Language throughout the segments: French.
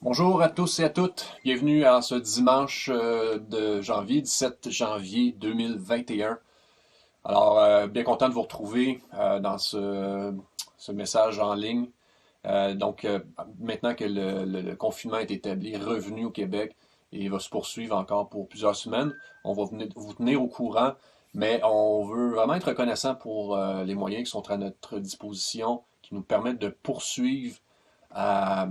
Bonjour à tous et à toutes. Bienvenue à ce dimanche de janvier, 17 janvier 2021. Alors, bien content de vous retrouver dans ce message en ligne. Maintenant que le confinement est établi, revenu au Québec et va se poursuivre encore pour plusieurs semaines, on va vous tenir au courant, mais on veut vraiment être reconnaissant pour les moyens qui sont à notre disposition, qui nous permettent de poursuivre à,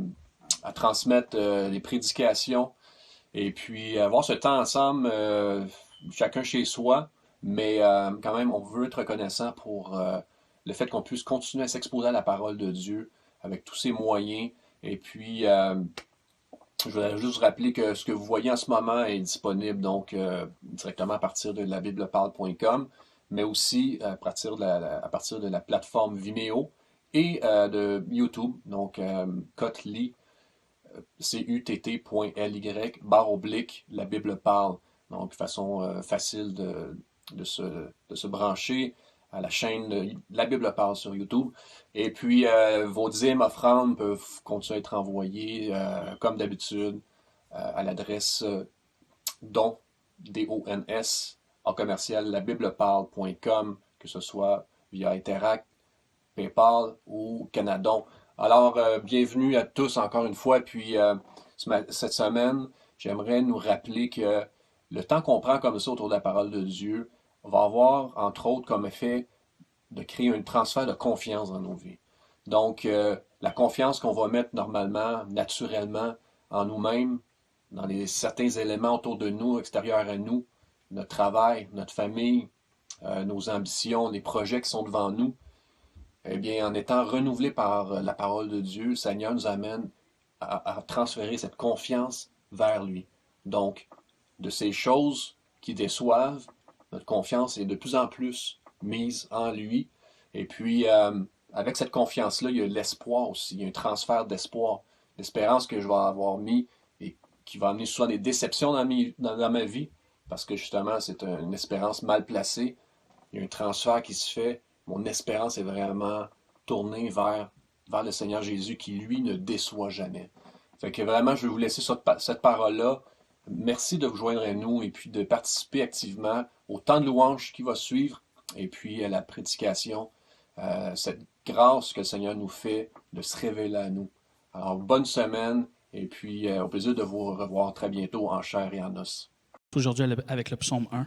à transmettre les prédications et puis avoir ce temps ensemble, chacun chez soi, mais quand même, on veut être reconnaissant pour le fait qu'on puisse continuer à s'exposer à la parole de Dieu avec tous ces moyens. Et puis, je voudrais juste vous rappeler que ce que vous voyez en ce moment est disponible donc directement à partir de labibleparle.com, mais aussi à partir de la plateforme Vimeo et de YouTube, donc Cutly, cutt.ly, la Bible parle. Donc, façon facile de se brancher à la chaîne de La Bible parle sur YouTube. Et puis, vos dîmes, offrandes peuvent continuer à être envoyées, comme d'habitude, à l'adresse don, D-O-N-S, en commercial, labibleparle.com, que ce soit via Interact, PayPal ou Canadon. Alors, bienvenue à tous encore une fois. Puis, cette semaine, j'aimerais nous rappeler que le temps qu'on prend comme ça autour de la parole de Dieu va avoir, entre autres, comme effet de créer un transfert de confiance dans nos vies. Donc, la confiance qu'on va mettre normalement, naturellement, en nous-mêmes, dans certains éléments autour de nous, extérieurs à nous, notre travail, notre famille, nos ambitions, les projets qui sont devant nous, eh bien, en étant renouvelé par la parole de Dieu, le Seigneur nous amène à transférer cette confiance vers lui. Donc, de ces choses qui déçoivent, notre confiance est de plus en plus mise en lui. Et puis, avec cette confiance-là, il y a l'espoir aussi. Il y a un transfert d'espoir. L'espérance que je vais avoir mis et qui va amener souvent des déceptions dans ma vie, parce que justement, c'est une espérance mal placée. Il y a un transfert qui se fait. Mon espérance est vraiment tournée vers le Seigneur Jésus qui, lui, ne déçoit jamais. Fait que vraiment, je vais vous laisser cette parole-là. Merci de vous joindre à nous et puis de participer activement au temps de louange qui va suivre et puis à la prédication, cette grâce que le Seigneur nous fait de se révéler à nous. Alors, bonne semaine et puis au plaisir de vous revoir très bientôt en chair et en os. Aujourd'hui avec le psaume 1, la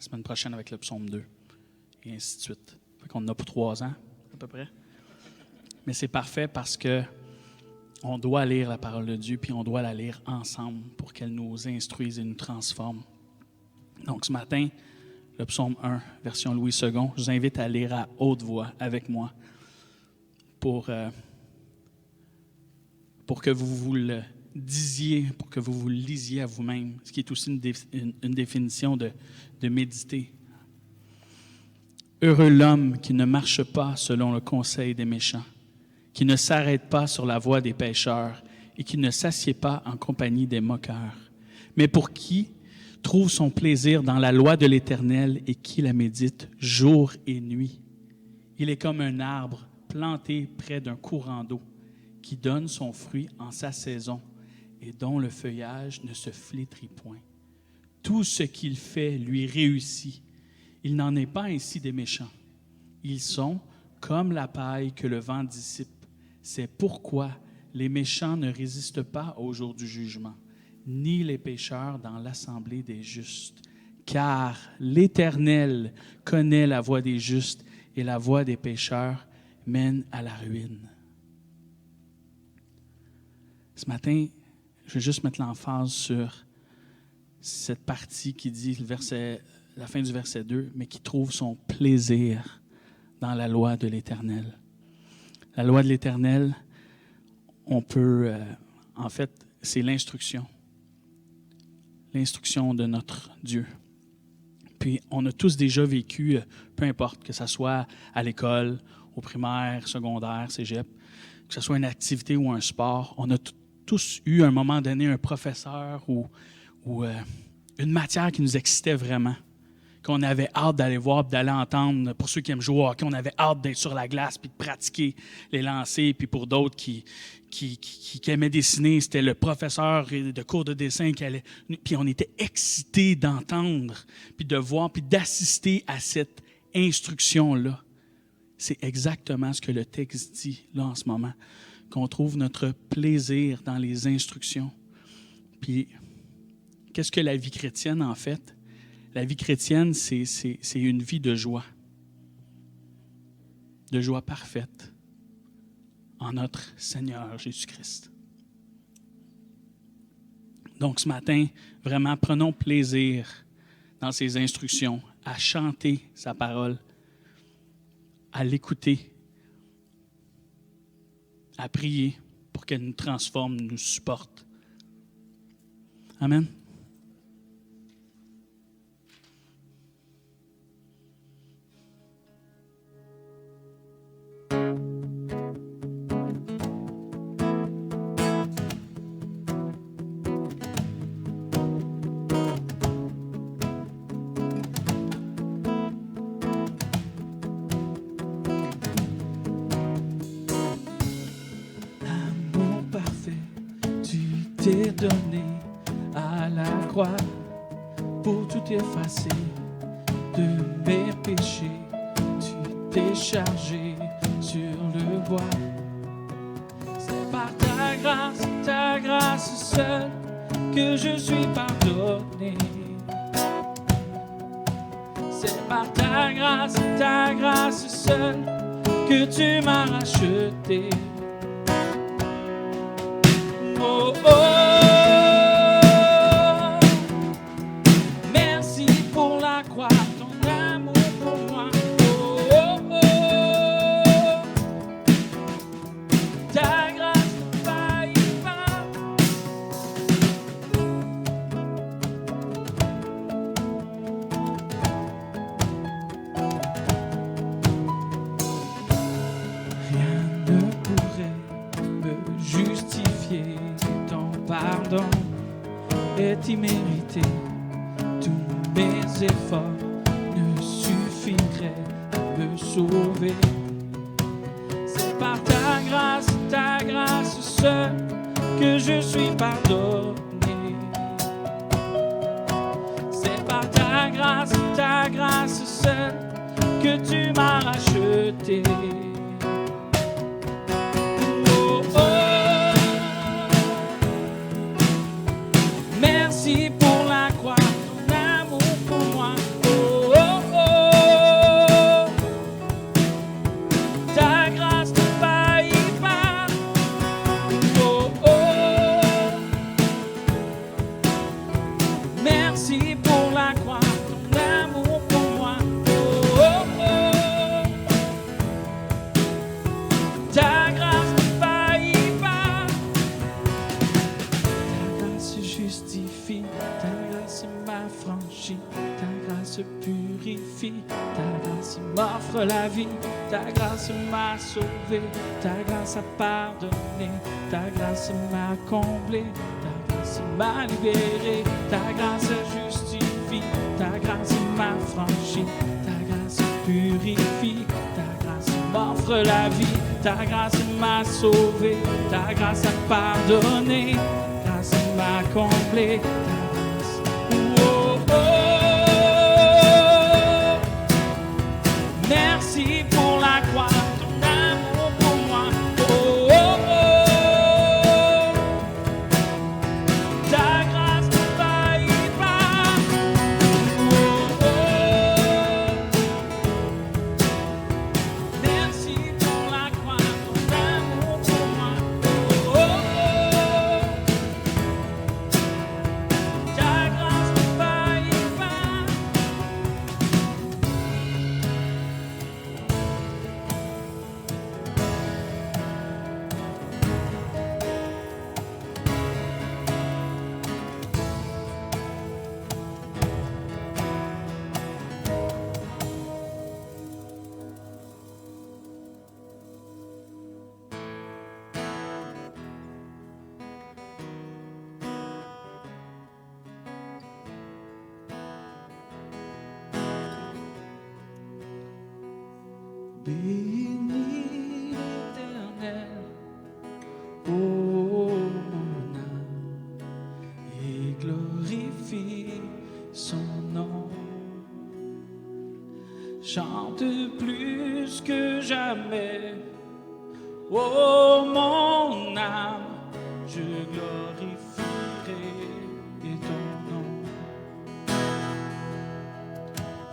semaine prochaine avec le psaume 2, et ainsi de suite. Fait qu'on en a pour 3 ans, à peu près. Mais c'est parfait parce que on doit lire la parole de Dieu, puis on doit la lire ensemble pour qu'elle nous instruise et nous transforme. Donc ce matin, le psaume 1, version Louis II, je vous invite à lire à haute voix avec moi pour que vous le disiez, pour que vous le lisiez à vous-même, ce qui est aussi une définition de méditer. Heureux l'homme qui ne marche pas selon le conseil des méchants, qui ne s'arrête pas sur la voie des pécheurs et qui ne s'assied pas en compagnie des moqueurs, mais pour qui trouve son plaisir dans la loi de l'Éternel et qui la médite jour et nuit. Il est comme un arbre planté près d'un courant d'eau qui donne son fruit en sa saison et dont le feuillage ne se flétrit point. Tout ce qu'il fait lui réussit. Il n'en est pas ainsi des méchants. Ils sont comme la paille que le vent dissipe. C'est pourquoi les méchants ne résistent pas au jour du jugement, ni les pécheurs dans l'assemblée des justes. Car l'Éternel connaît la voie des justes et la voie des pécheurs mène à la ruine. Ce matin, je vais juste mettre l'emphase sur cette partie qui dit la fin du verset 2, mais qui trouve son plaisir dans la loi de l'Éternel. La loi de l'Éternel, on peut, en fait, c'est l'instruction de notre Dieu. Puis, on a tous déjà vécu, peu importe, que ce soit à l'école, au primaire, secondaire, cégep, que ce soit une activité ou un sport, on a tous eu à un moment donné un professeur ou une matière qui nous excitait vraiment, qu'on avait hâte d'aller voir, puis d'aller entendre. Pour ceux qui aiment jouer au hockey, on avait hâte d'être sur la glace, puis de pratiquer les lancers. Puis pour d'autres qui aimaient dessiner, c'était le professeur de cours de dessin qui allait. Puis on était excités d'entendre, puis de voir, puis d'assister à cette instruction-là. C'est exactement ce que le texte dit là en ce moment, qu'on trouve notre plaisir dans les instructions. Puis, qu'est-ce que la vie chrétienne, en fait? La vie chrétienne, c'est une vie de joie parfaite en notre Seigneur Jésus-Christ. Donc, ce matin, vraiment, prenons plaisir dans ses instructions, à chanter sa parole, à l'écouter, à prier pour qu'elle nous transforme, nous supporte. Amen. L'amour parfait, tu t'es donné à la croix pour tout effacer de mes péchés. Tu t'es chargé sur le bois. C'est par ta grâce seule que je suis pardonné. C'est par ta grâce seule que tu m'as racheté. Oh, oh. Merci pour la croix, ton amour pour moi. Oh, oh, oh. Ta grâce ne faillit pas. Rien ne pourrait me justifier. Ton pardon est immérité. Tous mes efforts ne suffiraient à me sauver. C'est par ta grâce seule que je suis pardonné. C'est par ta grâce seule que tu m'as racheté. Oh, oh. Merci pour la croix, ton amour pour moi. Oh, oh, oh. Ta grâce ne faillit pas. Oh, oh. Merci pour la croix, ton amour pour moi. Oh, oh, oh. Ta grâce ne faillit pas. Ta grâce justifie, ta grâce m'affranchit, ta grâce purifie, ta grâce m'offre la vie, ta grâce m'a sauvé, ta grâce a pardonné, ta grâce m'a comblé, ta grâce m'a libéré, ta grâce justifie, ta grâce m'affranchit, ta grâce purifie, ta grâce m'offre la vie, ta grâce m'a sauvé, ta grâce a pardonné, ta grâce m'a comblé, ta grâce. Oh, oh. Merci pour la croix, ton amour pour moi. Oh, oh, oh. Ta grâce ne faillit pas. Oh, oh. Merci pour la croix, ton amour pour moi. Oh, oh. Bénis l'Éternel, ô mon âme, et glorifie son nom. Chante plus que jamais, ô mon âme, je glorifierai ton nom.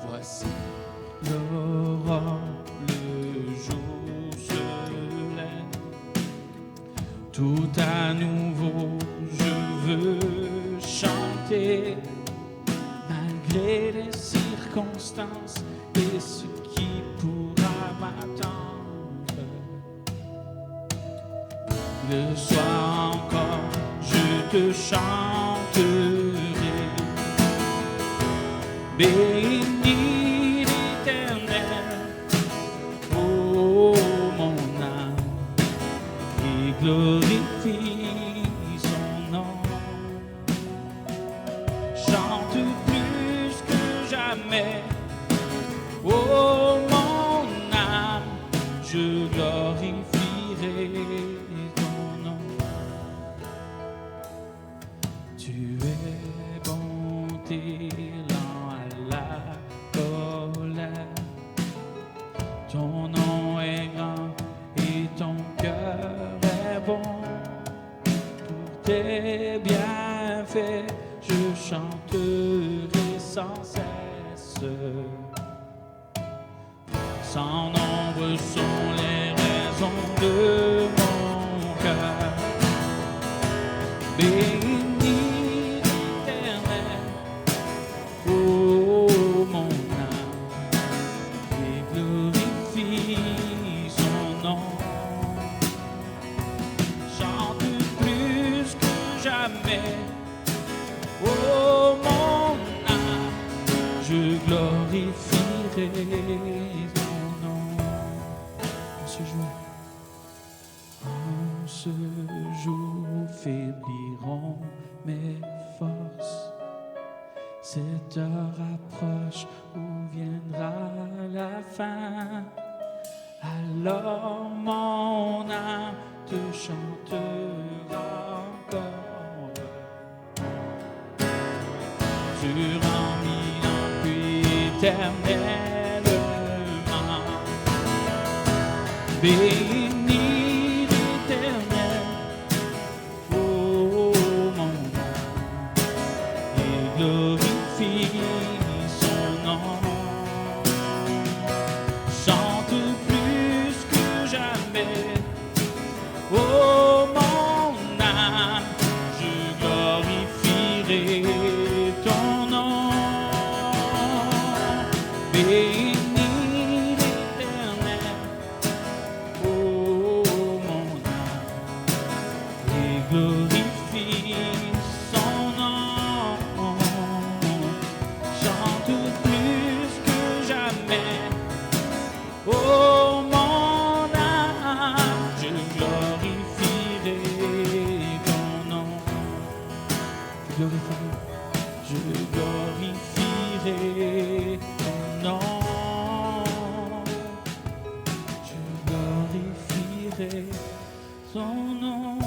Voici l'aurore, le jour se lève, tout à nouveau je veux chanter, malgré les circonstances et ce qui pourra m'attendre. Le soir encore, je te chanterai. Bénis l'Éternel, ô mon âme, et glorifie son nom. Chante plus que jamais, ô mon âme, je glorifierai ton nom. Tu es bonté, lent à la colère. Ton nom est grand et ton cœur est bon. Pour tes bienfaits, je chanterai sans cesse. Sans nombre sont les raisons de mon cœur. Bénis l'Éternel, ô mon âme, et glorifie son nom. Chante plus que jamais, ô mon âme, je glorifierai ton nom. En ce jour faibliront mes forces. Cette heure approche où viendra la fin. Alors mon âme te chantera encore. Durant 1000 ans, puis éternellement. Bénis l'Éternel, ô mon âme, et glorifie son nom. Chante plus que jamais, ô mon âme, je glorifierai ton nom. Bénis l'Éternel, ô mon âme, et glorifie son nom. Chante plus que jamais, ô mon âme, je glorifierai ton nom. Je glorifierai ton nom. Je glorifierai son nom.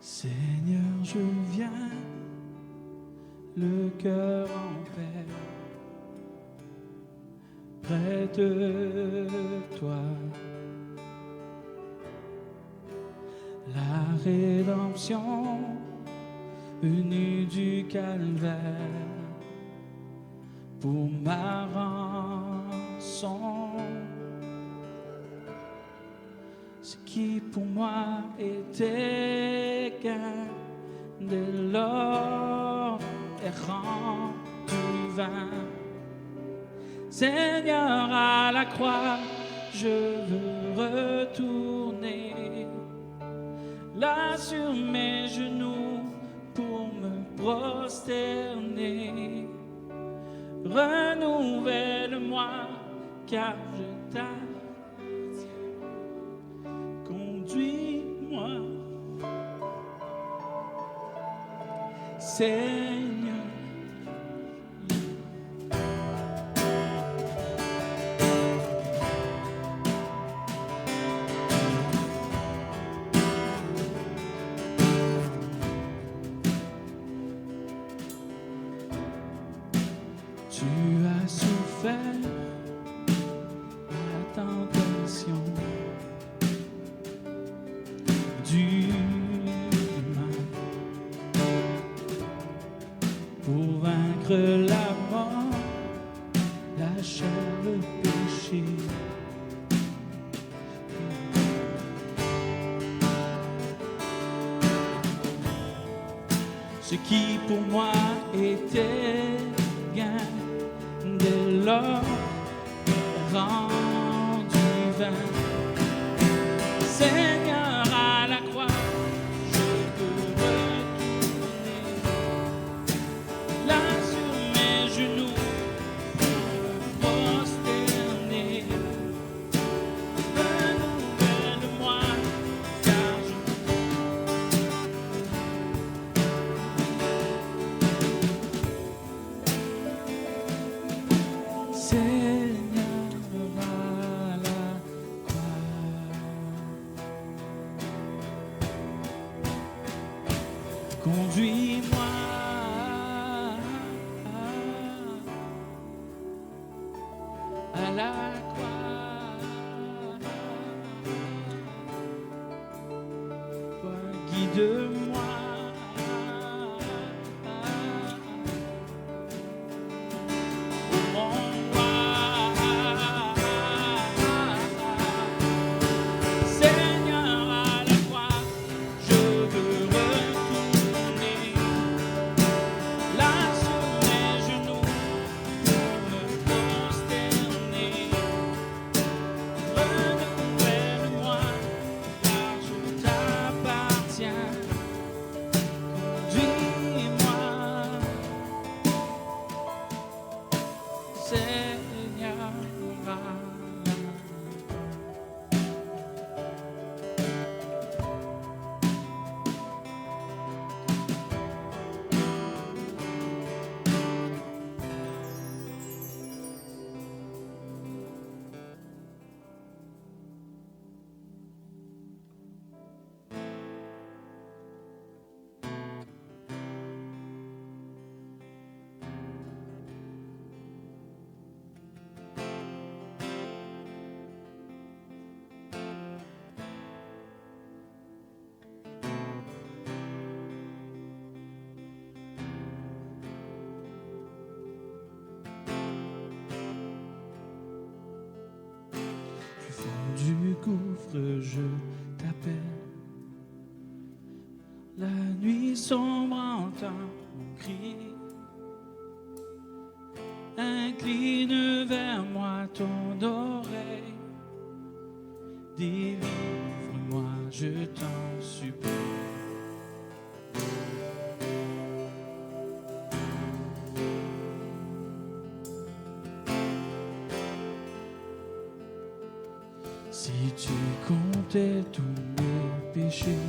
Seigneur, je viens, le cœur en paix, près de toi. La rédemption venue du calvaire pour ma rançon. Ce qui pour moi était gain, dès lors est rendu vain. Seigneur, à la croix, je veux retourner là sur mes genoux pour me prosterner. Renouvelle-moi, car je t'appartiens. Conduis-moi, Seigneur. Tu as souffert la tentation du mal pour vaincre la mort, la chair, le péché. Ce qui pour moi était gain, dès lors rendu vain. Seigneur, à la croix, je peux retourner là sur mes genoux pour me prosterner. Renouvelle-moi, car je Seigneur, à la croix, conduis-moi à la croix, guide-moi. Du gouffre, je t'appelle. La nuit sombre entend mon cri. Incline vers moi ton oreille. Délivre-moi, je t'en supplie. Si tu comptais tous mes péchés,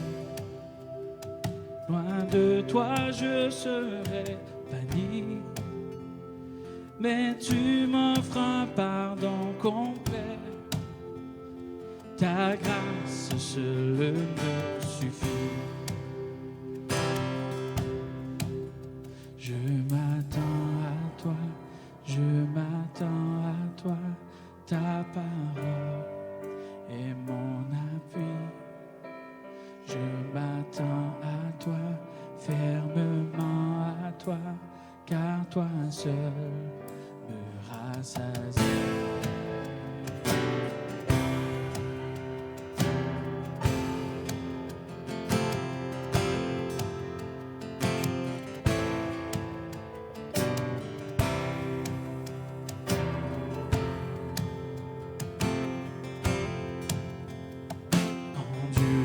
loin de toi je serais banni. Mais tu m'offres un pardon complet. Ta grâce seule me suffit. Je m'attends à toi, je m'attends à toi, ta parole est mon appui. Je m'attends à toi, fermement à toi, car toi seul me rassasie.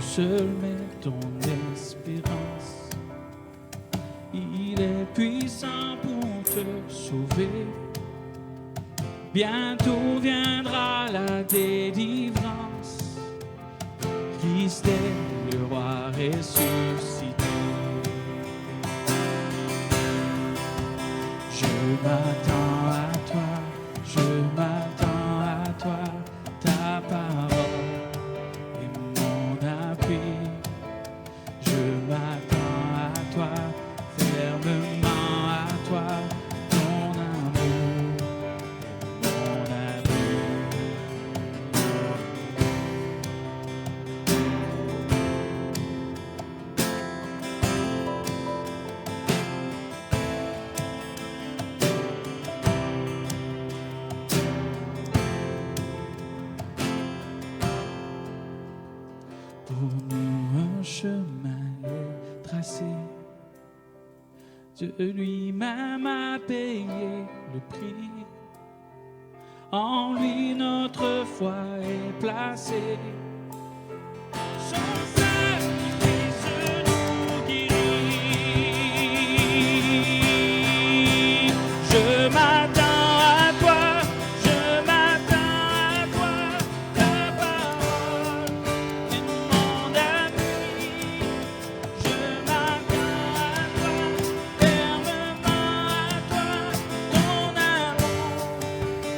seul m'est ton espérance. Il est puissant pour te sauver. Bientôt viendra la délivrance. Christ est le roi ressuscité. Je m'attends à toi, je m'attends à toi, ta parole est mon appui. Je m'attends à toi, fermement à toi, ton amour est mon appui. Pour nous un chemin est tracé. Dieu lui-même a payé le prix. En lui notre foi est placée. Son sacrifice nous guérit. Je m'attends à toi, je m'attends à toi, ta parole est mon appui. Je m'attends à toi, fermement à toi, ton amour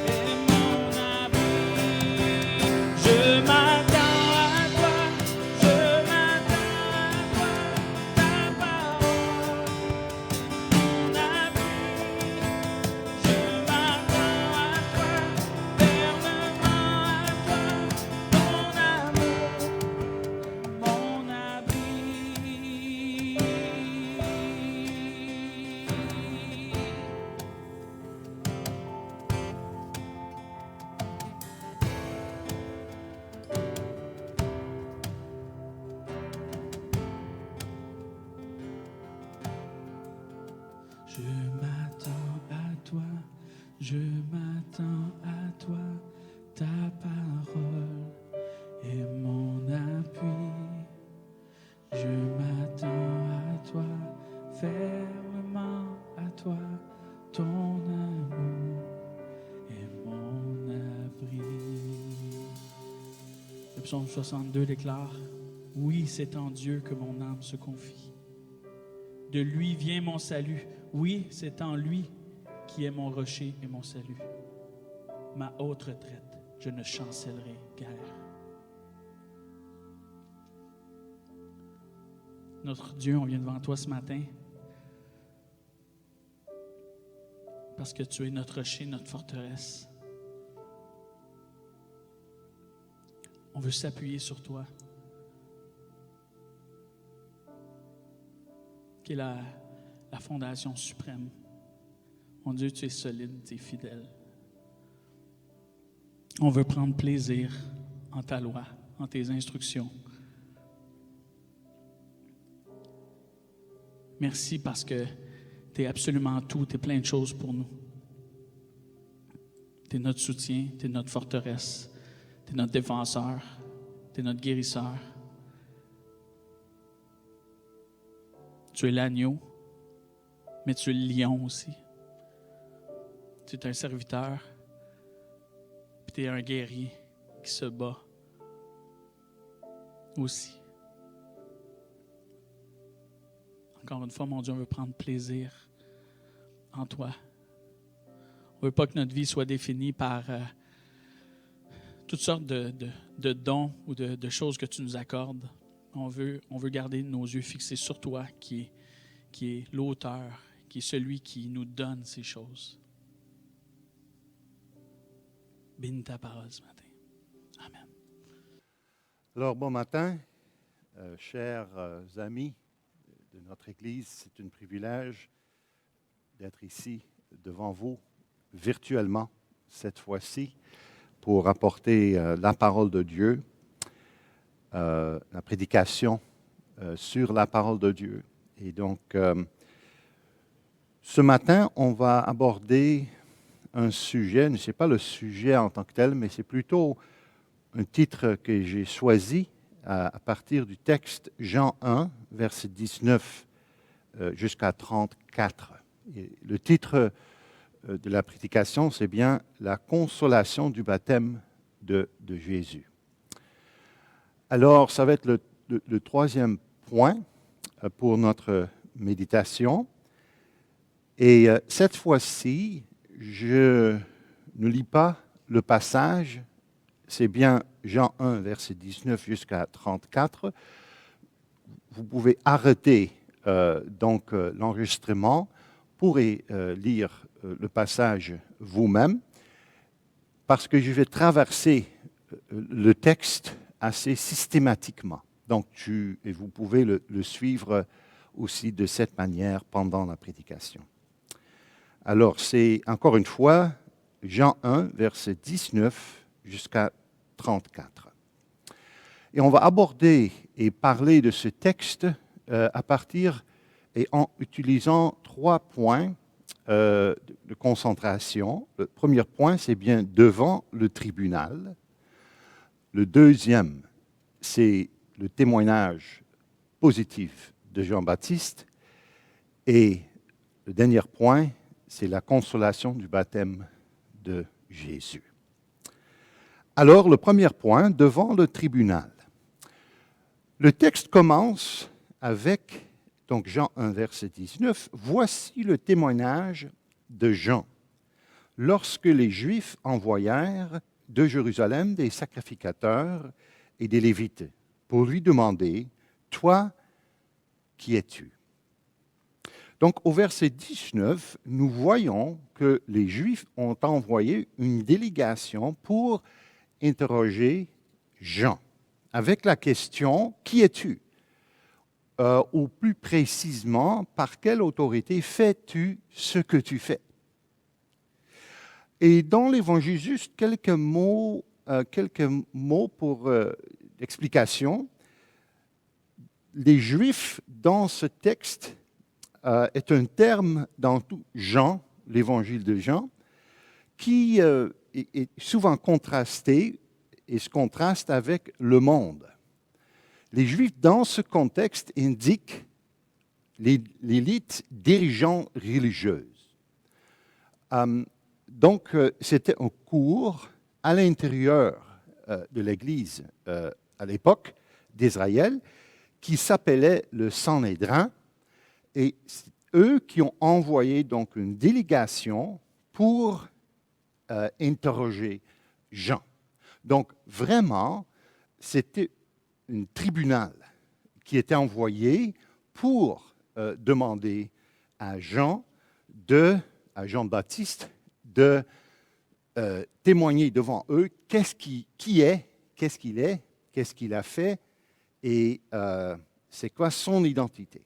est mon abri. Je m'attends à toi, je m'attends à toi, ta parole est mon abri. Je m'attends à toi, fermement à toi, ton amour est mon abri. Je m'attends à toi, je m'attends à toi, ta parole est mon appui. Je m'attends à toi, fermement à toi, ton amour est mon abri. Le psaume 62 déclare: oui, c'est en Dieu que mon âme se confie. De lui vient mon salut. Oui, c'est en lui qui est mon rocher et mon salut. Ma haute retraite, je ne chancellerai guère. Notre Dieu, on vient devant toi ce matin parce que tu es notre rocher, notre forteresse. On veut s'appuyer sur toi, qui est la fondation suprême. Mon Dieu, tu es solide, tu es fidèle. On veut prendre plaisir en ta loi, en tes instructions. Merci parce que tu es absolument tout, tu es plein de choses pour nous. Tu es notre soutien, tu es notre forteresse, tu es notre défenseur, tu es notre guérisseur. Tu es l'agneau, mais tu es le lion aussi. Tu es un serviteur, puis tu es un guerrier qui se bat aussi. Encore une fois, mon Dieu, on veut prendre plaisir en toi. On ne veut pas que notre vie soit définie par toutes sortes de dons ou de choses que tu nous accordes. On veut garder nos yeux fixés sur toi, qui est l'auteur, qui est celui qui nous donne ces choses. Bénis ta parole ce matin. Amen. Alors, bon matin, chers amis de notre Église. C'est un privilège d'être ici devant vous, virtuellement, cette fois-ci, pour apporter la parole de Dieu, la prédication sur la parole de Dieu. Et donc, ce matin, on va aborder un sujet, ce n'est pas le sujet en tant que tel, mais c'est plutôt un titre que j'ai choisi à partir du texte Jean 1, verset 19 jusqu'à 34. Et le titre de la prédication, c'est bien « La consolation du baptême de Jésus ». Alors, ça va être le troisième point pour notre méditation. Et cette fois-ci, je ne lis pas le passage, c'est bien Jean 1, verset 19 jusqu'à 34. Vous pouvez arrêter l'enregistrement pour lire le passage vous-même, parce que je vais traverser le texte assez systématiquement. Donc, vous pouvez le suivre aussi de cette manière pendant la prédication. Alors, c'est encore une fois Jean 1, verset 19 jusqu'à 34. Et on va aborder et parler de ce texte à partir et en utilisant 3 points de concentration. Le premier point, c'est bien devant le tribunal. Le deuxième, c'est le témoignage positif de Jean-Baptiste. Et le dernier point, c'est la consolation du baptême de Jésus. Alors, le premier point, devant le tribunal. Le texte commence avec, donc Jean 1, verset 19, « Voici le témoignage de Jean. Lorsque les Juifs envoyèrent de Jérusalem des sacrificateurs et des Lévites pour lui demander, « Toi, qui es-tu » » Donc, au verset 19, nous voyons que les Juifs ont envoyé une délégation pour interroger Jean, avec la question « Qui es-tu » ou plus précisément, par quelle autorité fais-tu ce que tu fais? Et dans l'Évangile, juste quelques mots pour l'explication. Les Juifs, dans ce texte, est un terme dans tout Jean, l'Évangile de Jean, qui est souvent contrasté et se contraste avec le monde. Les Juifs, dans ce contexte, indiquent l'élite dirigeante religieuse. Donc, c'était un cours à l'intérieur de l'Église à l'époque d'Israël qui s'appelait le Sanhédrin. Et c'est eux qui ont envoyé donc une délégation pour interroger Jean. Donc, vraiment, c'était un tribunal qui était envoyé pour demander à Jean-Baptiste, de témoigner devant eux qui est, qu'est-ce qu'il a fait et c'est quoi son identité.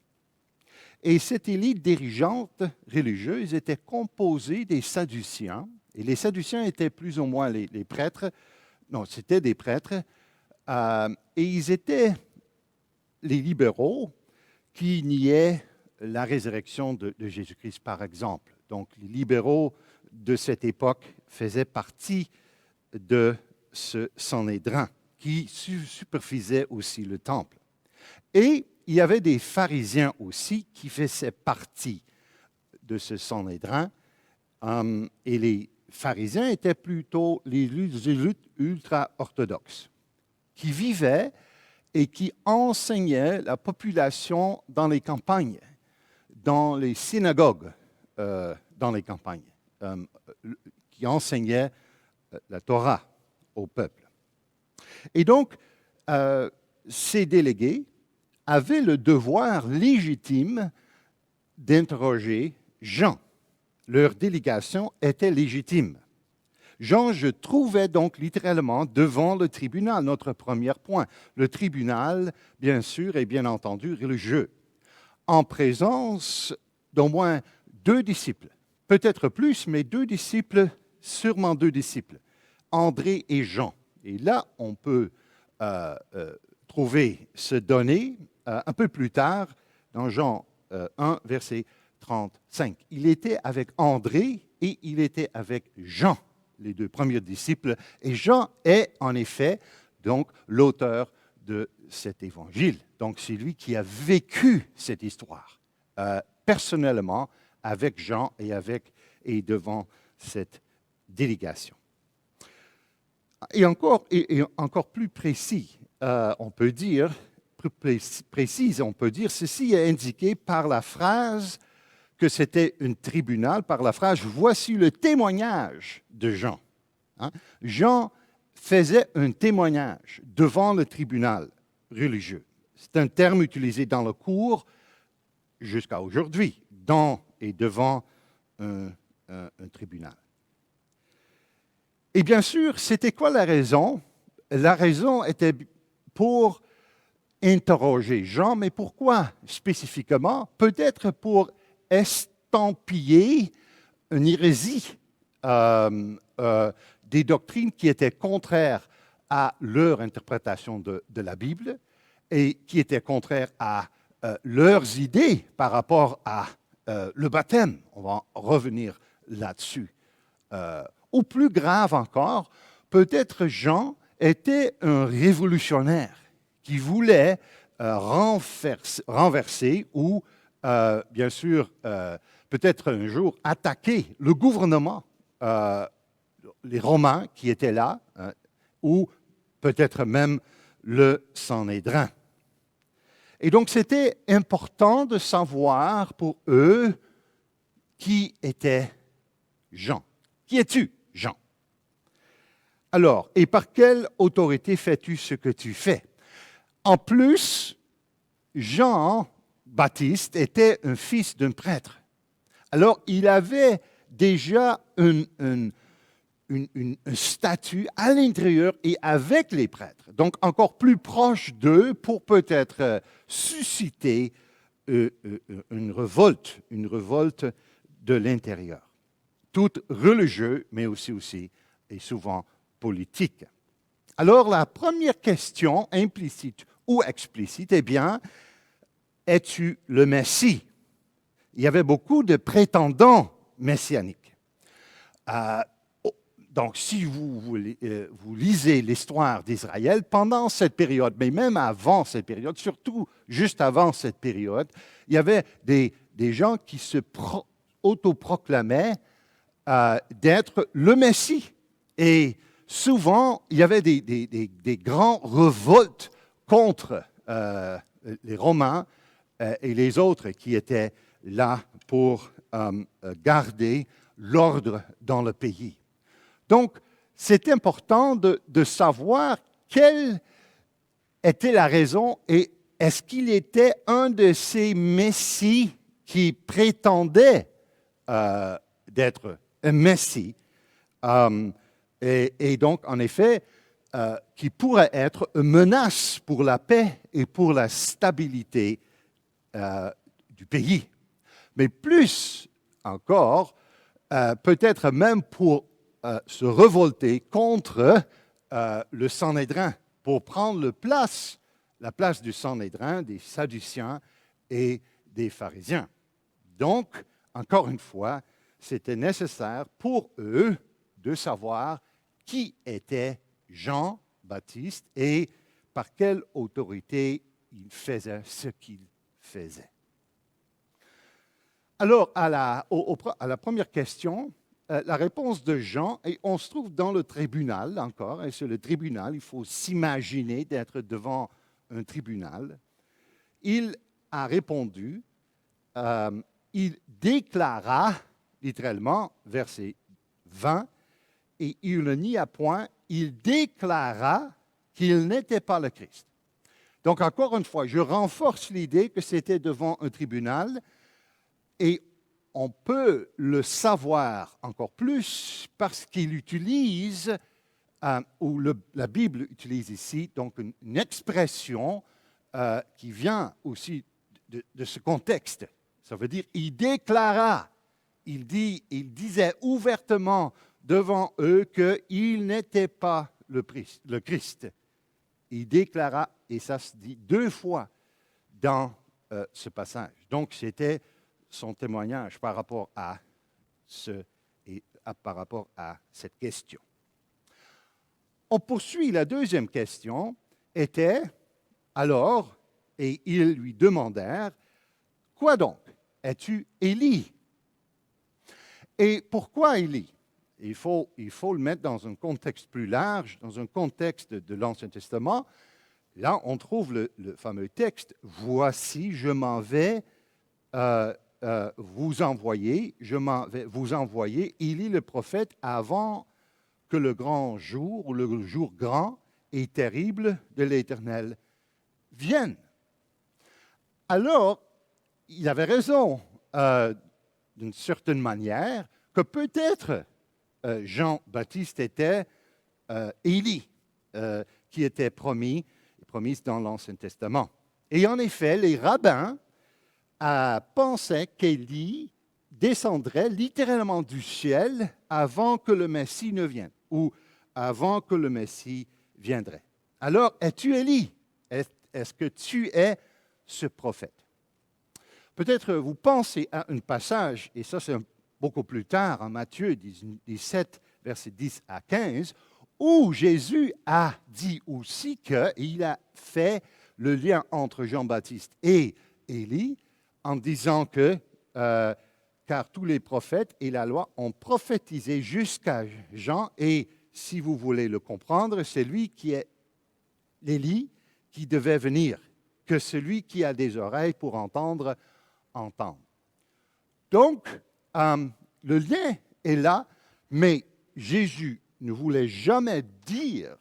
Et cette élite dirigeante religieuse était composée des Sadduciens, et les Sadduciens étaient plus ou moins les prêtres, non, c'était des prêtres, et ils étaient les libéraux qui niaient la résurrection de Jésus-Christ, par exemple. Donc, les libéraux de cette époque faisaient partie de ce Sanhédrin qui supervisait aussi le temple. Et il y avait des pharisiens aussi qui faisaient partie de ce Sanhédrin. Et les pharisiens étaient plutôt les ultra-orthodoxes qui vivaient et qui enseignaient la population dans les campagnes, dans les synagogues dans les campagnes, qui enseignaient la Torah au peuple. Et donc, ces délégués avaient le devoir légitime d'interroger Jean. Leur délégation était légitime. Jean, je trouvais donc littéralement devant le tribunal, notre premier point. Le tribunal, bien sûr, est bien entendu religieux, en présence d'au moins 2 disciples, peut-être plus, mais 2 disciples, sûrement 2 disciples, André et Jean. Et là, on peut trouver ce donné un peu plus tard dans Jean 1, verset 35. Il était avec André et il était avec Jean, les 2 premiers disciples. Et Jean est en effet donc l'auteur de cet évangile. Donc, c'est lui qui a vécu cette histoire personnellement avec Jean et devant cette délégation. Et encore plus précis, on peut dire, ceci est indiqué par la phrase que c'était un tribunal, par la phrase « Voici le témoignage de Jean ». Jean faisait un témoignage devant le tribunal religieux. C'est un terme utilisé dans le cours jusqu'à aujourd'hui, dans et devant un tribunal. Et bien sûr, c'était quoi la raison? La raison était pour interroger Jean, mais pourquoi spécifiquement? Peut-être pour estampiller une hérésie, des doctrines qui étaient contraires à leur interprétation de la Bible et qui étaient contraires à leurs idées par rapport à le baptême. On va revenir là-dessus. Ou plus grave encore, peut-être Jean était un révolutionnaire qui voulait renverser ou, bien sûr, peut-être un jour attaquer le gouvernement, les Romains qui étaient là, ou peut-être même le Sanhédrin. Et donc, c'était important de savoir pour eux qui était Jean. Qui es-tu, Jean? Alors, et par quelle autorité fais-tu ce que tu fais? En plus, Jean-Baptiste était un fils d'un prêtre. Alors, il avait déjà un statut à l'intérieur et avec les prêtres, donc encore plus proche d'eux pour peut-être susciter une révolte de l'intérieur. Tout religieux, mais aussi et souvent politique. Alors la première question, implicite ou explicite, eh bien, es-tu le Messie? Il y avait beaucoup de prétendants messianiques. Donc, si vous lisez l'histoire d'Israël, pendant cette période, mais même avant cette période, surtout juste avant cette période, il y avait des gens qui se autoproclamaient d'être le Messie. Et souvent, il y avait des grands révoltes contre les Romains et les autres qui étaient là pour garder l'ordre dans le pays. Donc, c'est important de savoir quelle était la raison et est-ce qu'il était un de ces messies qui prétendaient d'être un messie et donc, en effet, qui pourrait être une menace pour la paix et pour la stabilité du pays. Mais plus encore, peut-être même pour se révolter contre le Sanhédrin, pour prendre la place du Sanhédrin, des Sadduciens et des pharisiens. Donc, encore une fois, c'était nécessaire pour eux de savoir qui était Jean-Baptiste et par quelle autorité il faisait ce qu'il faisait. Alors, à la première question, la réponse de Jean, et on se trouve dans le tribunal encore, et sur le tribunal, il faut s'imaginer d'être devant un tribunal. Il a répondu, il déclara, littéralement, verset 20, et il ne nia point, il déclara qu'il n'était pas le Christ. Donc, encore une fois, je renforce l'idée que c'était devant un tribunal, et on peut le savoir encore plus parce qu'il utilise, ou la Bible utilise ici, donc une expression qui vient aussi de ce contexte. Ça veut dire, il déclara, il disait ouvertement devant eux qu'il n'était pas le Christ. Il déclara, et ça se dit 2 fois dans ce passage. Donc, c'était son témoignage par rapport à cette question. On poursuit, la deuxième question était, Alors, et ils lui demandèrent, « Quoi donc? Es-tu Élie? » Et pourquoi Élie? Il faut le mettre dans un contexte plus large, dans un contexte de l'Ancien Testament. Là, on trouve le fameux texte, « Voici, je m'en vais vous envoyer Élie le prophète avant que le grand jour, ou le jour grand et terrible de l'Éternel vienne. » Alors, il avait raison, d'une certaine manière, que peut-être Jean-Baptiste était Élie, qui était promise dans l'Ancien Testament. Et en effet, les rabbins pensaient qu'Élie descendrait littéralement du ciel avant que le Messie ne vienne, ou avant que le Messie viendrait. Alors, es-tu Élie? Est-ce que tu es ce prophète? Peut-être vous pensez à un passage, et ça c'est beaucoup plus tard, en Matthieu 17, versets 10 à 15, où Jésus a dit aussi qu'il a fait le lien entre Jean-Baptiste et Élie, en disant que, car tous les prophètes et la loi ont prophétisé jusqu'à Jean, et si vous voulez le comprendre, c'est lui qui est l'Élie qui devait venir, que celui qui a des oreilles pour entendre, entendre. Donc, le lien est là, mais Jésus ne voulait jamais dire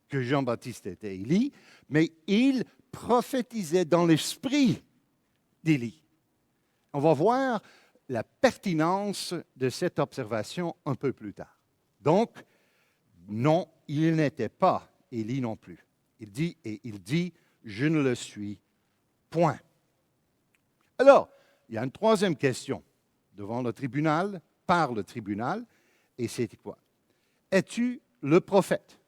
que Jean-Baptiste était Élie, mais il prophétisait dans l'esprit d'Élie. On va voir la pertinence de cette observation un peu plus tard. Donc, non, il n'était pas Élie non plus. Il dit, je ne le suis point. Alors, il y a une troisième question devant le tribunal, par le tribunal, et c'est quoi? Es-tu le prophète?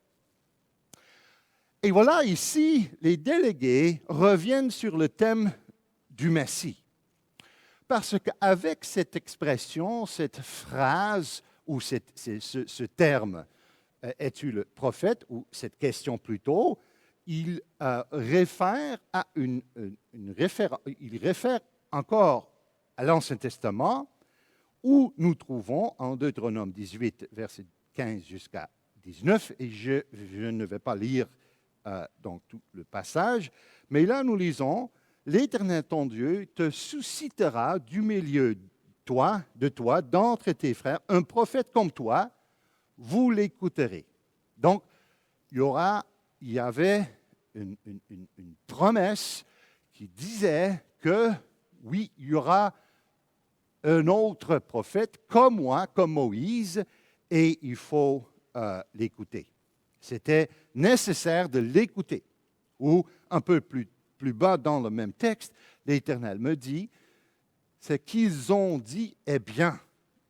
Et voilà, ici, les délégués reviennent sur le thème du Messie. Parce qu'avec cette expression, cette phrase, ou ce terme, es-tu le prophète, ou cette question plutôt, il réfère encore à l'Ancien Testament, où nous trouvons en Deutéronome 18, verset 15 jusqu'à 19, et je ne vais pas lire donc tout le passage, mais là nous lisons, « L'Éternel ton Dieu te suscitera du milieu de toi, d'entre tes frères, un prophète comme toi, vous l'écouterez. » Donc, il y avait une promesse qui disait que, oui, il y aura un autre prophète comme moi, comme Moïse, et il faut l'écouter. C'était nécessaire de l'écouter. Ou un peu plus bas dans le même texte, l'Éternel me dit, c'est qu'ils ont dit, eh bien,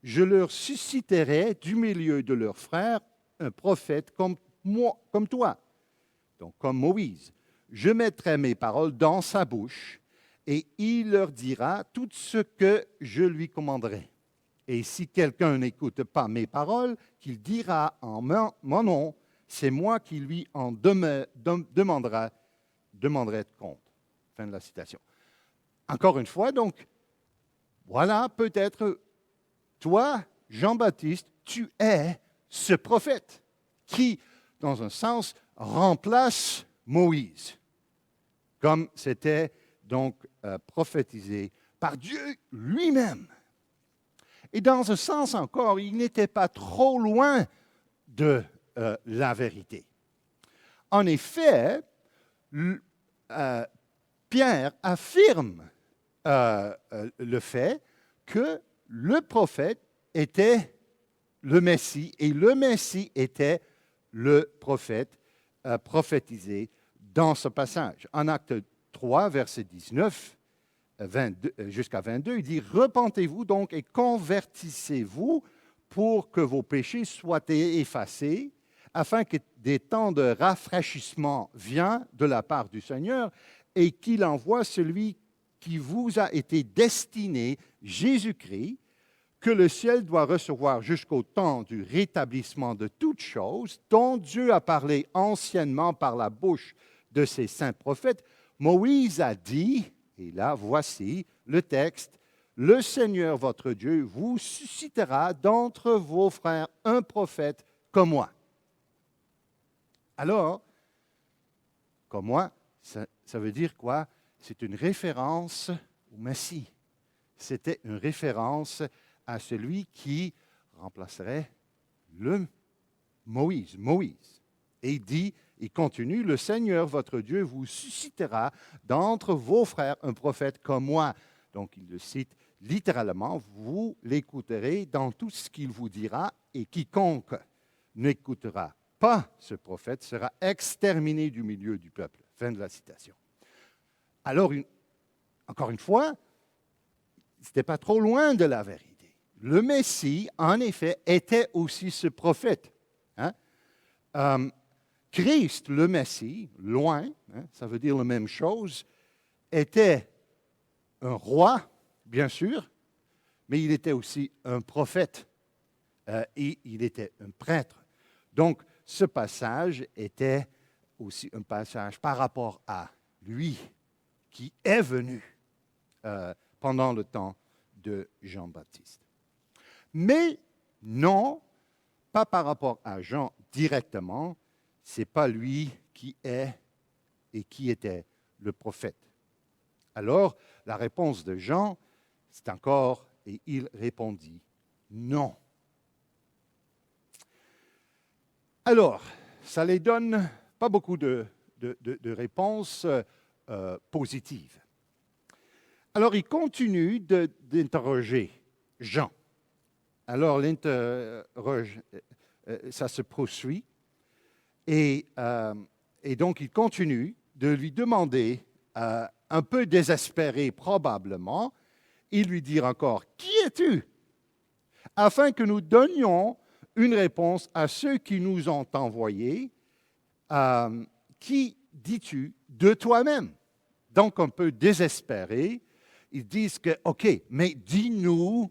je leur susciterai du milieu de leurs frères un prophète comme moi, comme toi, donc comme Moïse. Je mettrai mes paroles dans sa bouche et il leur dira tout ce que je lui commanderai. Et si quelqu'un n'écoute pas mes paroles, qu'il dira en mon nom, c'est moi qui lui en demanderai de compte. Fin de la citation. Encore une fois, donc, voilà, peut-être, toi, Jean-Baptiste, tu es ce prophète qui, dans un sens, remplace Moïse, comme c'était donc prophétisé par Dieu lui-même. Et dans un sens encore, il n'était pas trop loin de la vérité. En effet, Pierre affirme le fait que le prophète était le Messie et le Messie était le prophète prophétisé dans ce passage. En Acte 3, verset 19 jusqu'à 22, il dit « Repentez-vous donc et convertissez-vous pour que vos péchés soient effacés, afin que des temps de rafraîchissement viennent de la part du Seigneur et qu'il envoie celui qui vous a été destiné, Jésus-Christ, que le ciel doit recevoir jusqu'au temps du rétablissement de toutes choses, dont Dieu a parlé anciennement par la bouche de ces saints prophètes, Moïse a dit, et là voici le texte, « Le Seigneur votre Dieu vous suscitera d'entre vos frères un prophète comme moi. » Alors, comme moi, ça veut dire quoi? C'est une référence au Messie. C'était une référence à celui qui remplacerait le Moïse. Et il dit, il continue, « Le Seigneur votre Dieu vous suscitera d'entre vos frères un prophète comme moi. » Donc, il le cite littéralement, « Vous l'écouterez dans tout ce qu'il vous dira, et quiconque n'écoutera pas ce prophète sera exterminé du milieu du peuple. » Fin de la citation. Alors, encore une fois, ce n'était pas trop loin de la vérité. Le Messie, en effet, était aussi ce prophète. Christ, le Messie, loin, ça veut dire la même chose, était un roi, bien sûr, mais il était aussi un prophète et il était un prêtre. Donc, ce passage était aussi un passage par rapport à lui qui est venu pendant le temps de Jean-Baptiste. Mais non, pas par rapport à Jean directement, ce n'est pas lui qui est et qui était le prophète. Alors, la réponse de Jean, c'est encore, et il répondit, non. Alors, ça ne les donne pas beaucoup de réponses positives. Alors, il continue d'interroger Jean. Alors, ça se poursuit. Et donc, il continue de lui demander, un peu désespéré probablement, il lui dit encore, « Qui es-tu » afin que nous donnions une réponse à ceux qui nous ont envoyés. Qui dis-tu de toi-même? Donc, un peu désespéré, ils disent que, OK, mais dis-nous,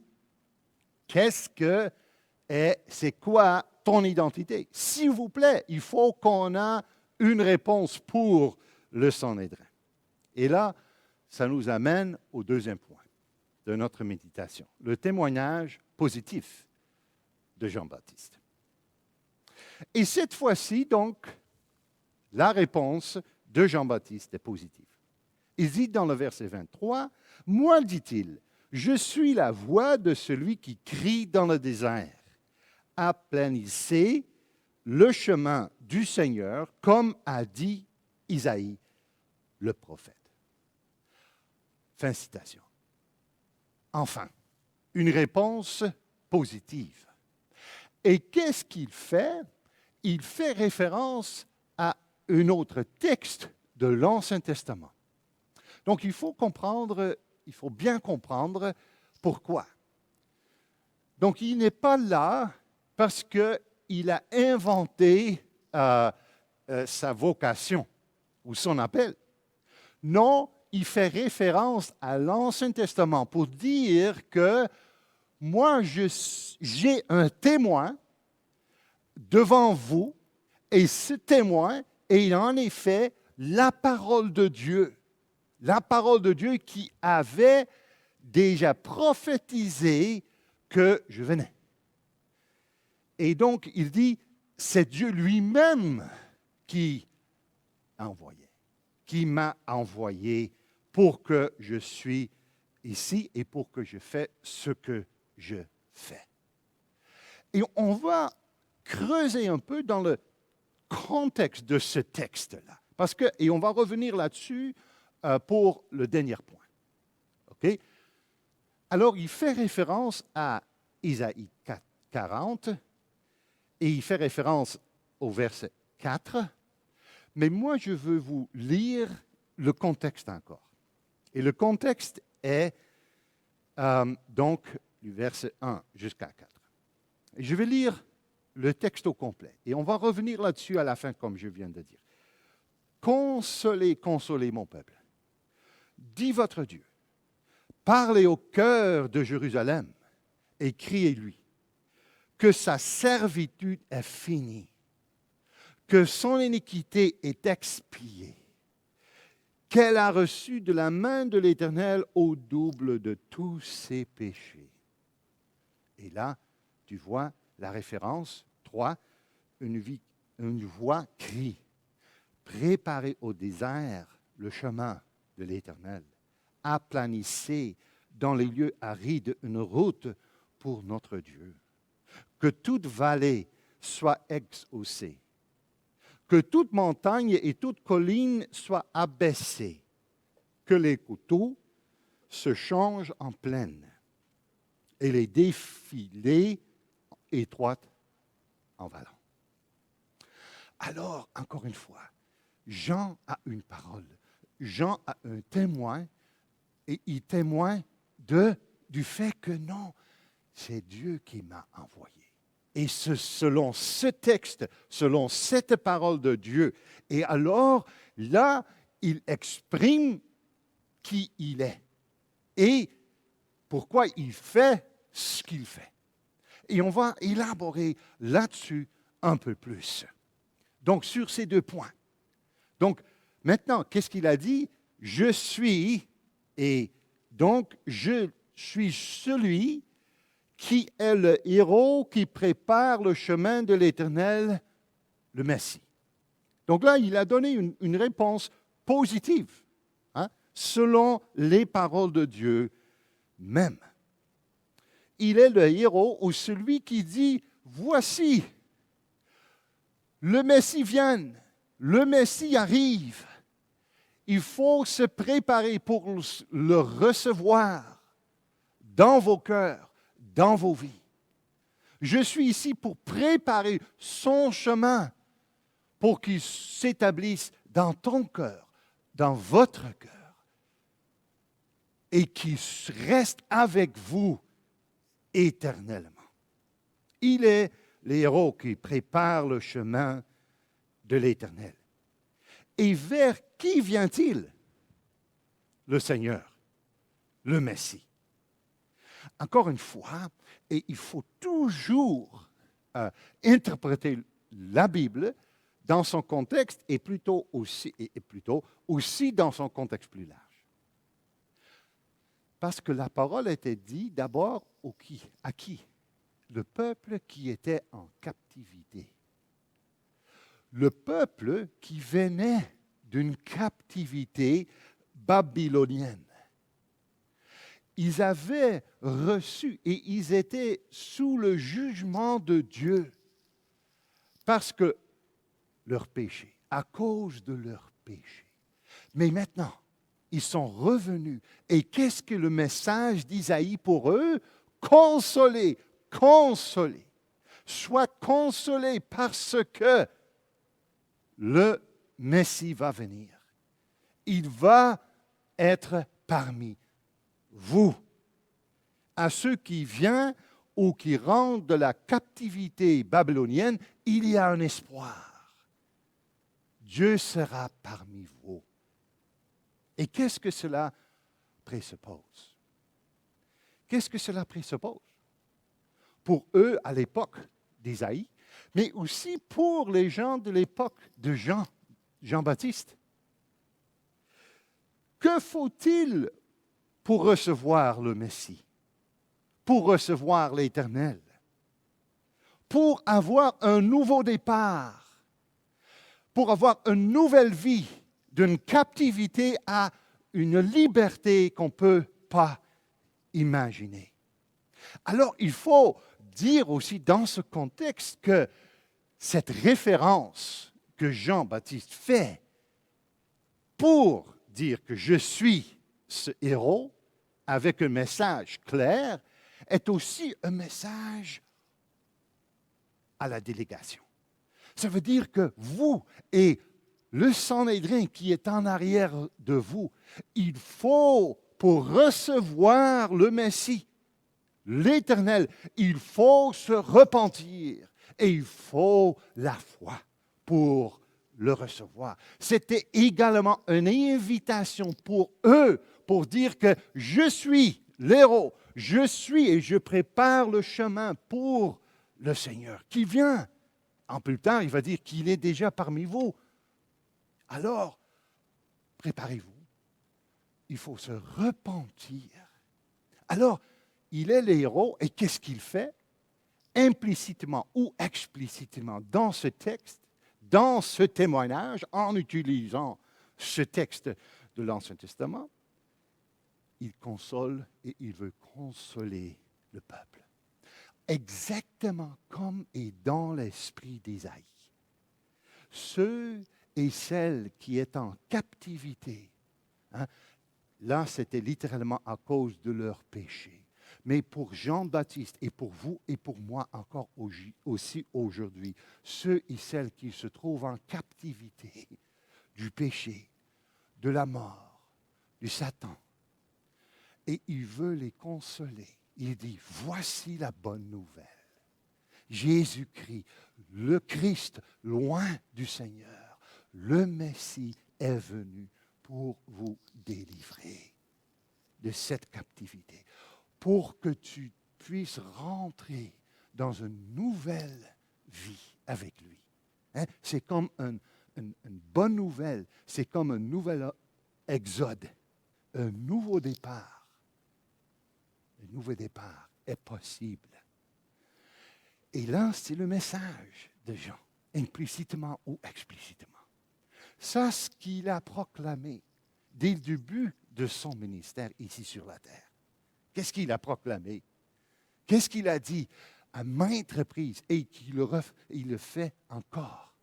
c'est quoi ton identité? S'il vous plaît, il faut qu'on ait une réponse pour le Sanhédrin. Et là, ça nous amène au deuxième point de notre méditation, le témoignage positif de Jean-Baptiste. Et cette fois-ci, donc, la réponse de Jean-Baptiste est positive. Il dit dans le verset 23, « Moi, dit-il, je suis la voix de celui qui crie dans le désert. Aplanissez le chemin du Seigneur, comme a dit Isaïe, le prophète. » Fin citation. Enfin, une réponse positive. Et qu'est-ce qu'il fait? Il fait référence à un autre texte de l'Ancien Testament. Donc, il faut bien comprendre pourquoi. Donc, il n'est pas là parce qu'il a inventé sa vocation ou son appel. Non, il fait référence à l'Ancien Testament pour dire que moi, j'ai un témoin devant vous, et ce témoin est en effet la parole de Dieu. La parole de Dieu qui avait déjà prophétisé que je venais. Et donc, il dit, c'est Dieu lui-même qui m'a envoyé pour que je suis ici et pour que je fais ce que je fais. Et on va creuser un peu dans le contexte de ce texte-là. Et on va revenir là-dessus pour le dernier point. OK? Alors, il fait référence à Isaïe 40 et il fait référence au verset 4. Mais moi, je veux vous lire le contexte encore. Et le contexte est donc du verset 1 jusqu'à 4. Et je vais lire le texte au complet. Et on va revenir là-dessus à la fin, comme je viens de dire. « Consolez, consolez mon peuple. Dit votre Dieu. Parlez au cœur de Jérusalem et criez-lui que sa servitude est finie, que son iniquité est expiée, qu'elle a reçu de la main de l'Éternel au double de tous ses péchés. Et là, tu vois la référence 3, une voix crie, préparez au désert le chemin de l'Éternel, aplanissez dans les lieux arides une route pour notre Dieu. Que toute vallée soit exhaussée, que toute montagne et toute colline soient abaissées, que les coteaux se changent en plaine et les défilés étroites en vallons. Alors, encore une fois, Jean a une parole. Jean a un témoin et il témoigne du fait que non, c'est Dieu qui m'a envoyé. Et selon ce texte, selon cette parole de Dieu, et alors là, il exprime qui il est et pourquoi il fait ce qu'il fait. Et on va élaborer là-dessus un peu plus. Donc, sur ces 2 points. Donc, maintenant, qu'est-ce qu'il a dit? Je suis, et donc, je suis celui qui est le héros qui prépare le chemin de l'Éternel, le Messie. Donc là, il a donné une réponse positive, selon les paroles de Dieu même. Il est le héros ou celui qui dit, voici, le Messie vient, le Messie arrive. Il faut se préparer pour le recevoir dans vos cœurs, dans vos vies. Je suis ici pour préparer son chemin pour qu'il s'établisse dans ton cœur, dans votre cœur, et qu'il reste avec vous éternellement. Il est le héros qui prépare le chemin de l'Éternel. Et vers qui vient-il? Le Seigneur, le Messie. Encore une fois, et il faut toujours interpréter la Bible dans son contexte et plutôt aussi dans son contexte plus large. Parce que la parole était dite d'abord à qui? Le peuple qui était en captivité. Le peuple qui venait d'une captivité babylonienne. Ils avaient reçu et ils étaient sous le jugement de Dieu parce que leur péché, à cause de leur péché. Mais maintenant, ils sont revenus. Et qu'est-ce que le message d'Isaïe pour eux? Consolez, consolez. Sois consolés parce que le Messie va venir. Il va être parmi vous. À ceux qui viennent ou qui rentrent de la captivité babylonienne, il y a un espoir. Dieu sera parmi vous. Et qu'est-ce que cela présuppose? Qu'est-ce que cela présuppose? Pour eux, à l'époque d'Isaïe, mais aussi pour les gens de l'époque de Jean-Baptiste. Que faut-il pour recevoir le Messie, pour recevoir l'Éternel, pour avoir un nouveau départ, pour avoir une nouvelle vie, d'une captivité à une liberté qu'on ne peut pas imaginer? Alors, il faut dire aussi dans ce contexte que cette référence que Jean-Baptiste fait pour dire que je suis ce héros avec un message clair est aussi un message à la délégation. Ça veut dire que vous et le Sanhédrin qui est en arrière de vous, il faut, pour recevoir le Messie, l'Éternel, il faut se repentir et il faut la foi pour le recevoir. C'était également une invitation pour eux, pour dire que je suis l'héros, je suis et je prépare le chemin pour le Seigneur qui vient. En plus tard, il va dire qu'il est déjà parmi vous. Alors, préparez-vous, il faut se repentir. Alors, il est le héros et qu'est-ce qu'il fait? Implicitement ou explicitement dans ce texte, dans ce témoignage, en utilisant ce texte de l'Ancien Testament, il console et il veut consoler le peuple. Exactement comme est dans l'esprit d'Ésaïe. Ceux et celles qui étaient en captivité, là c'était littéralement à cause de leur péché. Mais pour Jean-Baptiste et pour vous et pour moi encore aussi aujourd'hui, ceux et celles qui se trouvent en captivité du péché, de la mort, du Satan, et il veut les consoler. Il dit, voici la bonne nouvelle. Jésus-Christ, le Christ, loin du Seigneur, le Messie est venu pour vous délivrer de cette captivité, pour que tu puisses rentrer dans une nouvelle vie avec lui. C'est comme une bonne nouvelle, c'est comme un nouvel exode, un nouveau départ. Le nouveau départ est possible. Et là, c'est le message de Jean, implicitement ou explicitement. C'est ce qu'il a proclamé dès le début de son ministère ici sur la terre. Qu'est-ce qu'il a proclamé? Qu'est-ce qu'il a dit à maintes reprises et qu'il le fait encore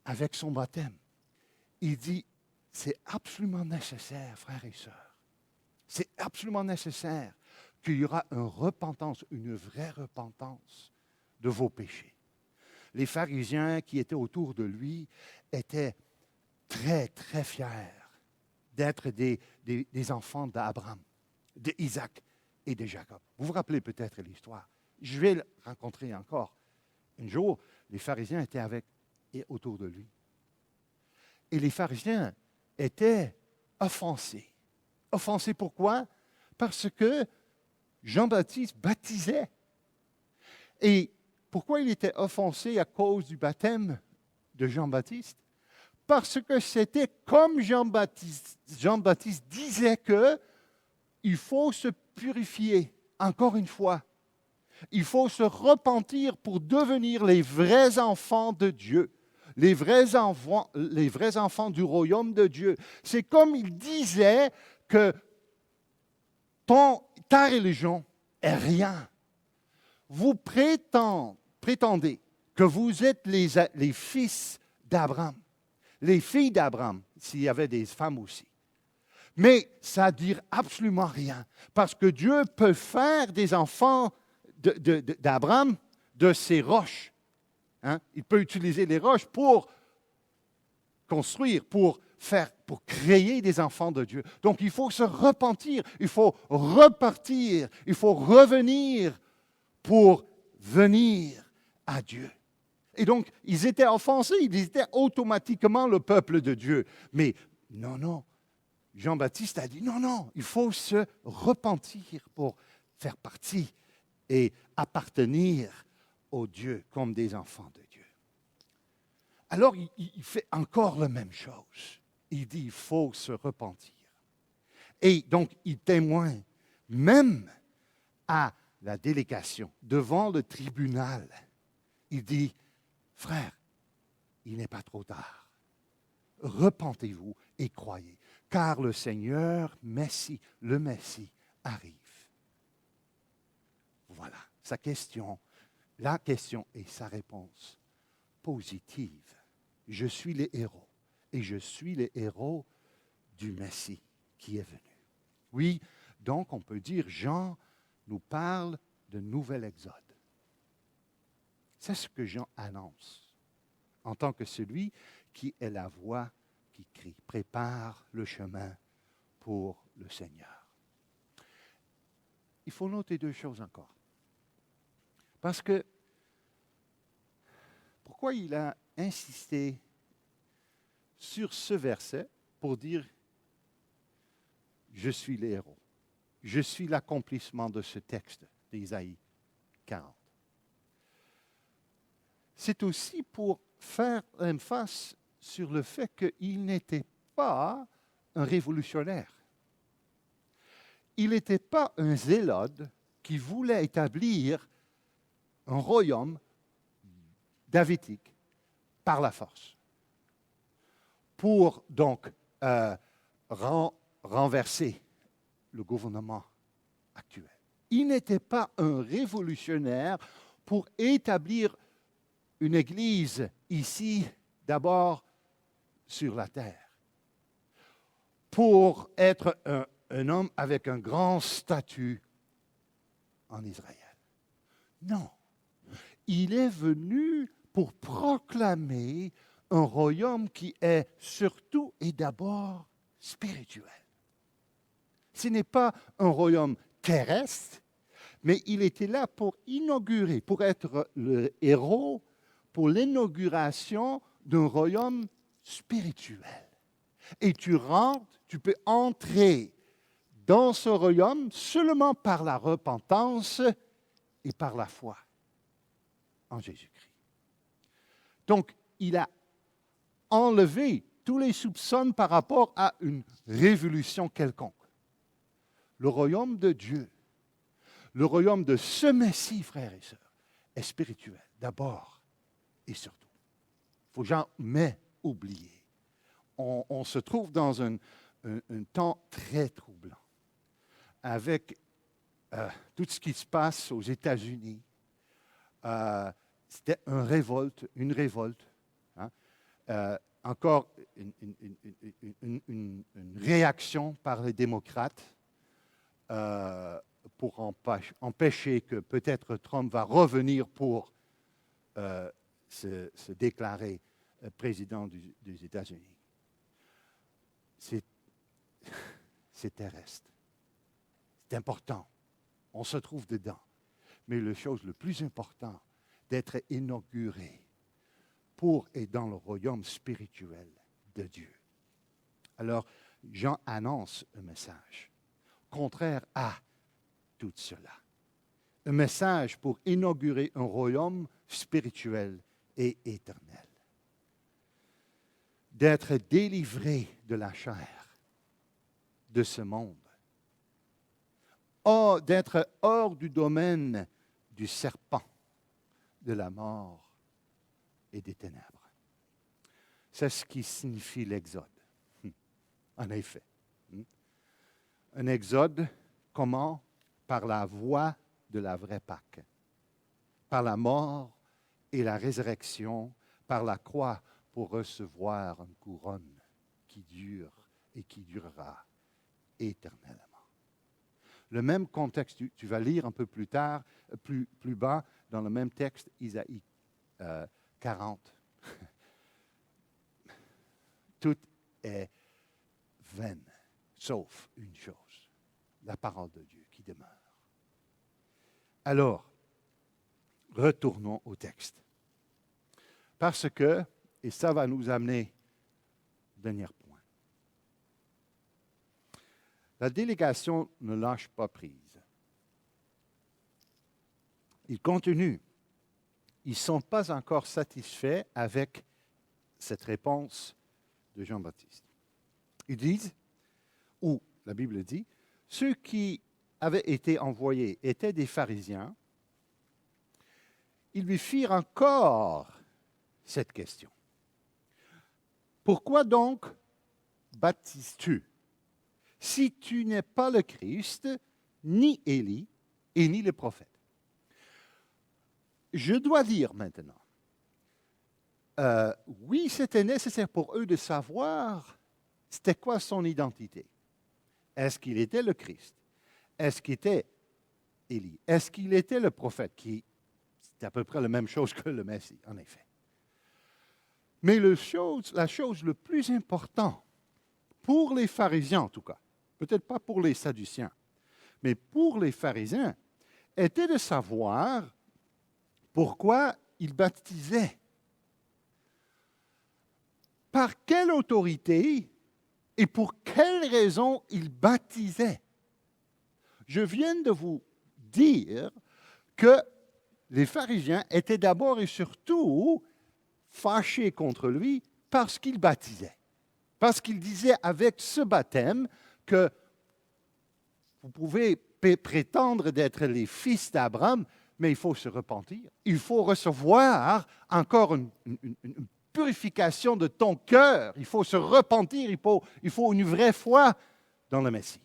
avec son baptême? Il dit, c'est absolument nécessaire, frères et sœurs. C'est absolument nécessaire qu'il y aura une repentance, une vraie repentance de vos péchés. Les pharisiens qui étaient autour de lui étaient très, très fiers d'être des enfants d'Abraham, d'Isaac et de Jacob. Vous vous rappelez peut-être l'histoire. Je vais le rencontrer encore. Un jour, les pharisiens étaient autour de lui. Et les pharisiens étaient offensés. Offensé pourquoi? Parce que Jean-Baptiste baptisait. Et pourquoi il était offensé à cause du baptême de Jean-Baptiste? Parce que c'était comme Jean-Baptiste disait qu'il faut se purifier, encore une fois. Il faut se repentir pour devenir les vrais enfants de Dieu. Les vrais enfants du royaume de Dieu. C'est comme il disait que ta religion est rien. Vous prétendez que vous êtes les fils d'Abraham, les filles d'Abraham, s'il y avait des femmes aussi. Mais ça ne dit absolument rien, parce que Dieu peut faire des enfants d'Abraham de ces roches. Il peut utiliser les roches pour construire, pour créer des enfants de Dieu. Donc, il faut se repentir, il faut repartir, il faut revenir pour venir à Dieu. Et donc, ils étaient offensés, ils étaient automatiquement le peuple de Dieu. Mais non, Jean-Baptiste a dit, non, il faut se repentir pour faire partie et appartenir au Dieu comme des enfants de Dieu. Alors, il fait encore la même chose. Il dit, il faut se repentir. Et donc, il témoigne même à la délégation, devant le tribunal. Il dit, frère, il n'est pas trop tard. Repentez-vous et croyez, car le Seigneur, le Messie, arrive. Voilà la question et sa réponse positive. Je suis le héros et je suis le héros du Messie qui est venu. Oui, donc on peut dire, Jean nous parle de nouvel exode. C'est ce que Jean annonce en tant que celui qui est la voix qui crie, prépare le chemin pour le Seigneur. Il faut noter deux choses encore. Parce que, pourquoi il a insisté sur ce verset pour dire « Je suis le héros ». Je suis l'accomplissement de ce texte d'Ésaïe 40. C'est aussi pour faire l'emphase sur le fait qu'il n'était pas un révolutionnaire. Il n'était pas un zélote qui voulait établir un royaume davidique par la force, pour donc renverser le gouvernement actuel. Il n'était pas un révolutionnaire pour établir une église ici, d'abord sur la terre, pour être un homme avec un grand statut en Israël. Non, il est venu pour proclamer un royaume qui est surtout et d'abord spirituel. Ce n'est pas un royaume terrestre, mais il était là pour inaugurer, pour être le héros pour l'inauguration d'un royaume spirituel. Et tu peux entrer dans ce royaume seulement par la repentance et par la foi en Jésus-Christ. Donc, il a enlevé tous les soupçons par rapport à une révolution quelconque. Le royaume de Dieu, le royaume de ce Messie, frères et sœurs, est spirituel, d'abord et surtout. Il ne faut jamais oublier. On se trouve dans un temps très troublant, avec tout ce qui se passe aux États-Unis. C'était une révolte. Hein? Encore une réaction par les démocrates pour empêcher que peut-être Trump va revenir pour se déclarer président des États-Unis. C'est terrestre. C'est important. On se trouve dedans. Mais la chose le plus importante, d'être inauguré pour et dans le royaume spirituel de Dieu. Alors, Jean annonce un message contraire à tout cela. Un message pour inaugurer un royaume spirituel et éternel. D'être délivré de la chair, de ce monde. D'être hors du domaine du serpent, de la mort et des ténèbres. C'est ce qui signifie l'exode. En effet. Un exode, comment? Par la voie de la vraie Pâque. Par la mort et la résurrection, par la croix, pour recevoir une couronne qui dure et qui durera éternellement. Le même contexte, tu vas lire un peu plus tard, plus bas, dans le même texte, Isaïe 40. Tout est vain, sauf une chose, la parole de Dieu qui demeure. Alors, retournons au texte. Parce que, et ça va nous amener au dernier point, la délégation ne lâche pas prise. Ils continuent. Ils ne sont pas encore satisfaits avec cette réponse de Jean-Baptiste. Ils disent, ou la Bible dit, ceux qui avaient été envoyés étaient des pharisiens. Ils lui firent encore cette question. Pourquoi donc baptises-tu si tu n'es pas le Christ, ni Élie, et ni le prophète? Je dois dire maintenant, oui, c'était nécessaire pour eux de savoir c'était quoi son identité. Est-ce qu'il était le Christ? Est-ce qu'il était Élie? Est-ce qu'il était le prophète? C'est à peu près la même chose que le Messie, en effet. Mais la chose le plus importante, pour les pharisiens en tout cas, peut-être pas pour les sadduciens, mais pour les pharisiens, était de savoir pourquoi ils baptisaient. Par quelle autorité et pour quelle raison ils baptisaient. Je viens de vous dire que les pharisiens étaient d'abord et surtout fâchés contre lui parce qu'il baptisait. Parce qu'il disait avec ce baptême que vous pouvez prétendre d'être les fils d'Abraham, mais il faut se repentir. Il faut recevoir encore une purification de ton cœur. Il faut se repentir. Il faut une vraie foi dans le Messie.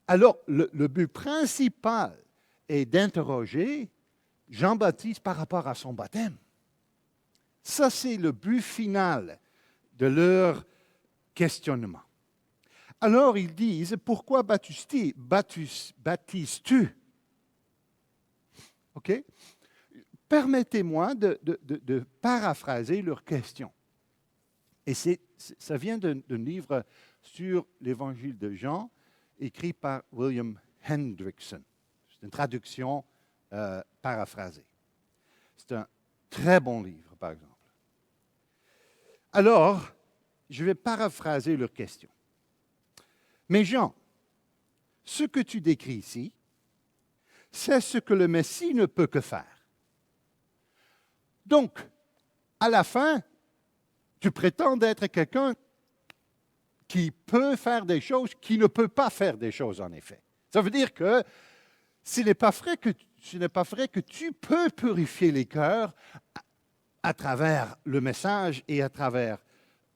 Alors, le but principal est d'interroger Jean-Baptiste par rapport à son baptême. Ça, c'est le but final de leur questionnement. Alors, ils disent, pourquoi baptises-tu? OK? Permettez-moi de paraphraser leur question. Et ça vient d'un livre sur l'Évangile de Jean, écrit par William Hendrickson. C'est une traduction paraphrasée. C'est un très bon livre, par exemple. Alors, je vais paraphraser leur question. Mais Jean, ce que tu décris ici, c'est ce que le Messie ne peut que faire. Donc, à la fin, tu prétends être quelqu'un qui peut faire des choses, qui ne peut pas faire des choses, en effet. Ça veut dire que ce n'est pas vrai que tu peux purifier les cœurs à travers le message et à travers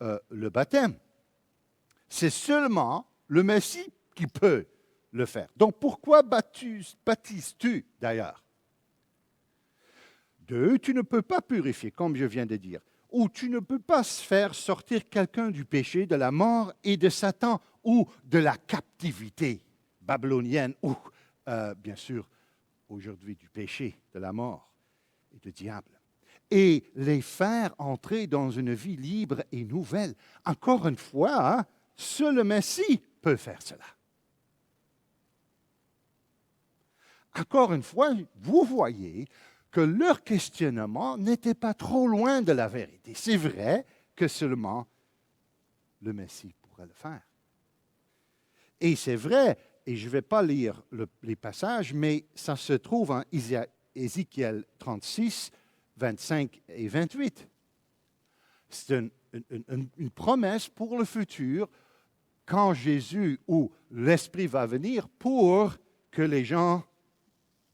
le baptême. C'est seulement le Messie qui peut le faire. Donc, pourquoi baptises-tu d'ailleurs? 2, tu ne peux pas purifier, comme je viens de dire. Ou tu ne peux pas faire sortir quelqu'un du péché, de la mort et de Satan, ou de la captivité babylonienne, ou, bien sûr, aujourd'hui du péché, de la mort et du diable. Et les faire entrer dans une vie libre et nouvelle. Encore une fois, seul le Messie peut faire cela. Encore une fois, vous voyez que leur questionnement n'était pas trop loin de la vérité. C'est vrai que seulement le Messie pourrait le faire. Et c'est vrai, et je ne vais pas lire les passages, mais ça se trouve en Ézéchiel 36, 25 et 28. C'est une promesse pour le futur, quand Jésus ou l'Esprit va venir, pour que les gens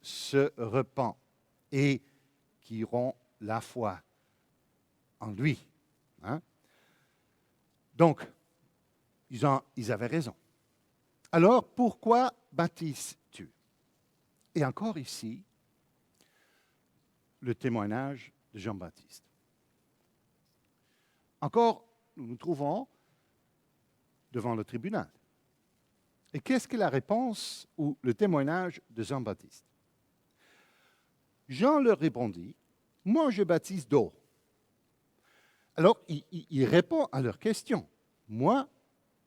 se repentent et qui auront la foi en lui. Hein? Donc, ils avaient raison. Alors, pourquoi baptises-tu? Et encore ici, le témoignage de Jean-Baptiste. Encore, nous nous trouvons devant le tribunal. Et qu'est-ce que la réponse ou le témoignage de Jean-Baptiste? Jean leur répondit, « Moi, je baptise d'eau. » Alors, il répond à leur question. « Moi,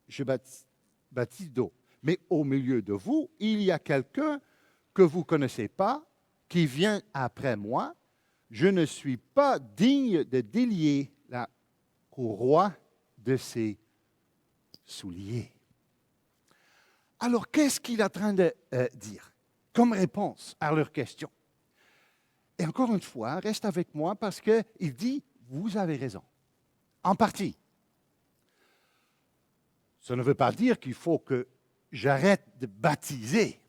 je baptise d'eau. Mais au milieu de vous, il y a quelqu'un que vous ne connaissez pas, qui vient après moi. Je ne suis pas digne de délier la courroie de ses souliers. » Alors, qu'est-ce qu'il est en train de dire comme réponse à leur question? Et encore une fois, reste avec moi parce qu'il dit, vous avez raison. En partie. Ça ne veut pas dire qu'il faut que j'arrête de baptiser,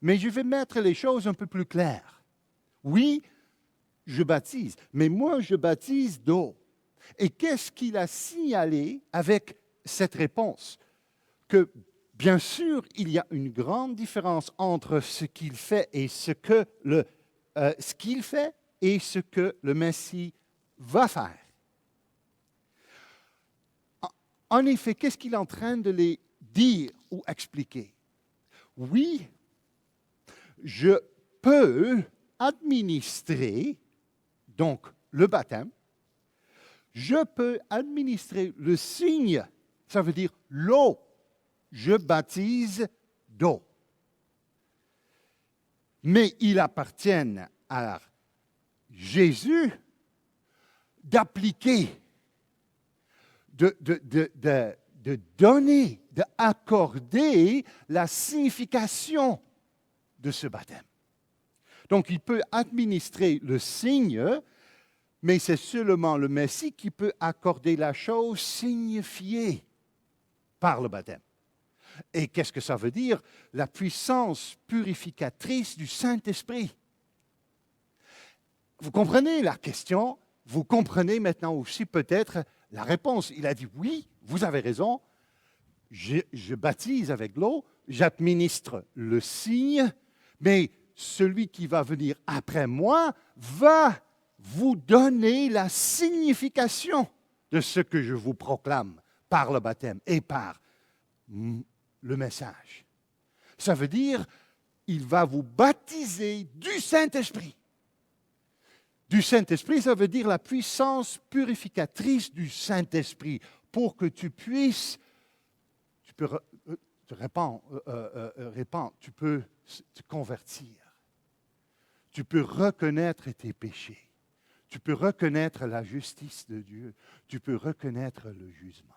mais je vais mettre les choses un peu plus claires. Oui, je baptise, mais moi, je baptise d'eau. Et qu'est-ce qu'il a signalé avec cette réponse? Que, bien sûr, il y a une grande différence entre ce qu'il fait et ce qu'il fait et ce que le Messie va faire. En effet, qu'est-ce qu'il est en train de les dire ou expliquer? Oui, je peux administrer donc le baptême, je peux administrer le signe, ça veut dire l'eau. Je baptise d'eau. Mais il appartient à Jésus d'appliquer, de donner, d'accorder la signification de ce baptême. Donc, il peut administrer le signe Mais c'est seulement le Messie qui peut accorder la chose signifiée par le baptême. Et qu'est-ce que ça veut dire? La puissance purificatrice du Saint-Esprit. Vous comprenez la question? Vous comprenez maintenant aussi peut-être la réponse. Il a dit, oui, vous avez raison, je baptise avec l'eau, j'administre le signe, mais celui qui va venir après moi va vous donner la signification de ce que je vous proclame par le baptême et par le message. Ça veut dire, il va vous baptiser du Saint-Esprit. Du Saint-Esprit, ça veut dire la puissance purificatrice du Saint-Esprit pour que tu puisses, tu peux tu peux te convertir. Tu peux reconnaître tes péchés. Tu peux reconnaître la justice de Dieu. Tu peux reconnaître le jugement.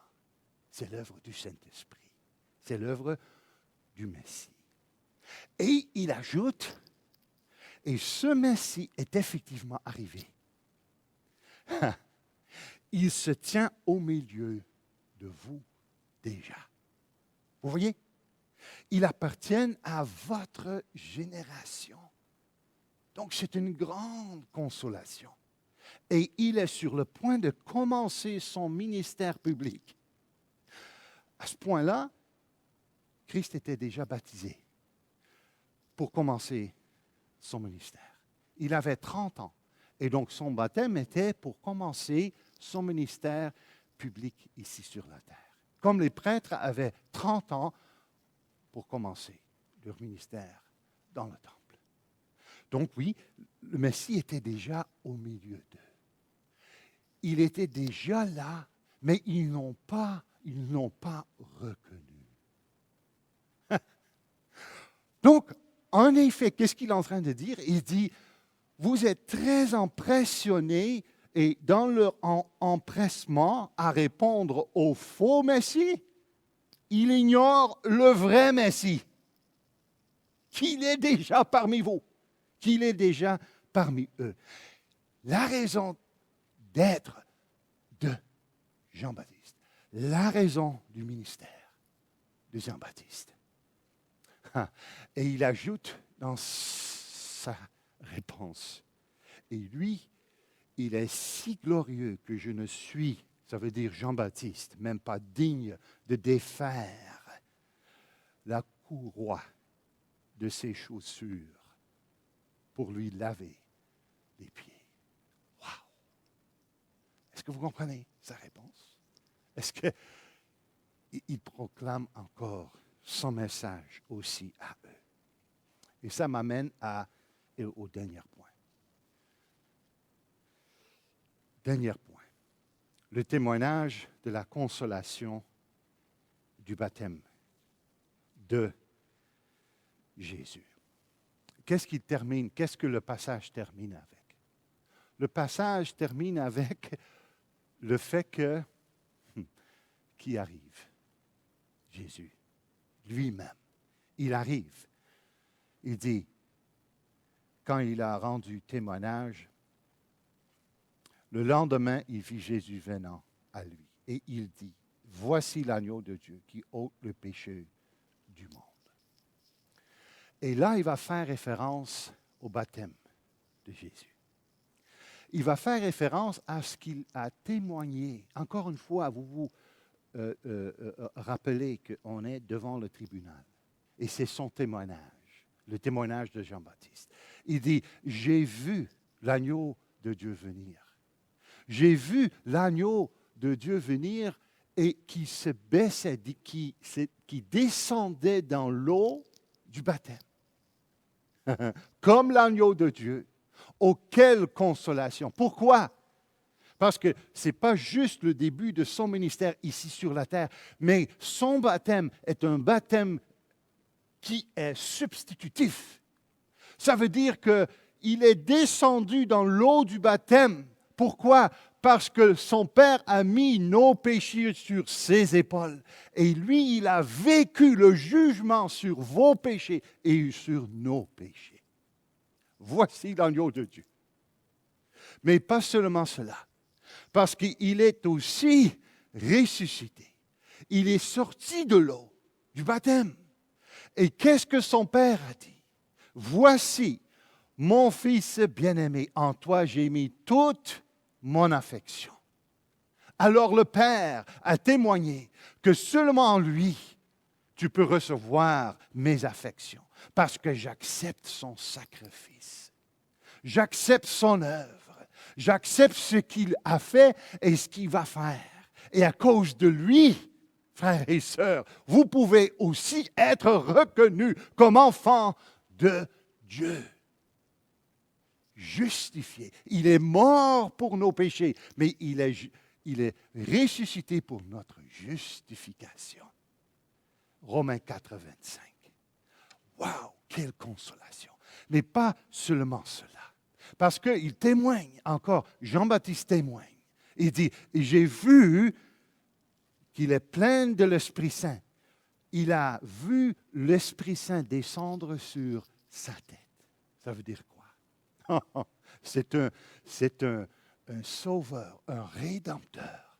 C'est l'œuvre du Saint-Esprit. C'est l'œuvre du Messie. Et il ajoute, et ce Messie est effectivement arrivé. Il se tient au milieu de vous déjà. Vous voyez? Il appartient à votre génération. Donc c'est une grande consolation. Et il est sur le point de commencer son ministère public. À ce point-là, Christ était déjà baptisé pour commencer son ministère. Il avait 30 ans. Et donc son baptême était pour commencer son ministère public ici sur la terre. Comme les prêtres avaient 30 ans pour commencer leur ministère dans le temple. Donc oui, le Messie était déjà au milieu d'eux. Il était déjà là, mais ils n'ont pas reconnu. Donc, en effet, qu'est-ce qu'il est en train de dire? Il dit, vous êtes très impressionnés et dans leur empressement à répondre au faux Messie, il ignore le vrai Messie, qu'il est déjà parmi vous, qu'il est déjà parmi eux. La raison d'être de Jean-Baptiste, la raison du ministère de Jean-Baptiste. Et il ajoute dans sa réponse, et lui, il est si glorieux que je ne suis, ça veut dire Jean-Baptiste, même pas digne de défaire la courroie de ses chaussures pour lui laver les pieds. Wow! Est-ce que vous comprenez sa réponse? Est-ce qu'il proclame encore son message aussi à eux? Et ça m'amène au dernier point. Dernier point. Le témoignage de la consolation du baptême de Jésus. Qu'est-ce que le passage termine avec? Le passage termine avec le fait que, qui arrive? Jésus, lui-même. Il arrive. Il dit, quand il a rendu témoignage, le lendemain, il vit Jésus venant à lui. Et il dit, voici l'agneau de Dieu qui ôte le péché du monde. Et là, il va faire référence au baptême de Jésus. Il va faire référence à ce qu'il a témoigné. Encore une fois, vous vous rappelez qu'on est devant le tribunal. Et c'est son témoignage, le témoignage de Jean-Baptiste. Il dit, j'ai vu l'agneau de Dieu venir. J'ai vu l'agneau de Dieu venir et qui se baissait, qui descendait dans l'eau du baptême. Comme l'agneau de Dieu. Oh, quelle consolation! Pourquoi? Parce que ce n'est pas juste le début de son ministère ici sur la terre, mais son baptême est un baptême qui est substitutif. Ça veut dire qu'il est descendu dans l'eau du baptême. Pourquoi? Parce que son Père a mis nos péchés sur ses épaules. Et lui, il a vécu le jugement sur vos péchés et sur nos péchés. Voici l'agneau de Dieu. Mais pas seulement cela, parce qu'il est aussi ressuscité. Il est sorti de l'eau, du baptême. Et qu'est-ce que son Père a dit? Voici, mon Fils bien-aimé, en toi j'ai mis toute mon affection. Alors le Père a témoigné que seulement en lui, tu peux recevoir mes affections, parce que j'accepte son sacrifice. J'accepte son œuvre. J'accepte ce qu'il a fait et ce qu'il va faire. Et à cause de lui, frères et sœurs, vous pouvez aussi être reconnus comme enfants de Dieu. Justifié. Il est mort pour nos péchés, mais il est ressuscité pour notre justification. Romains 4, 25. Wow, quelle consolation. Mais pas seulement cela. Parce qu'il témoigne encore, Jean-Baptiste témoigne. Il dit, j'ai vu qu'il est plein de l'Esprit Saint. Il a vu l'Esprit Saint descendre sur sa tête. Ça veut dire quoi? C'est un sauveur, un rédempteur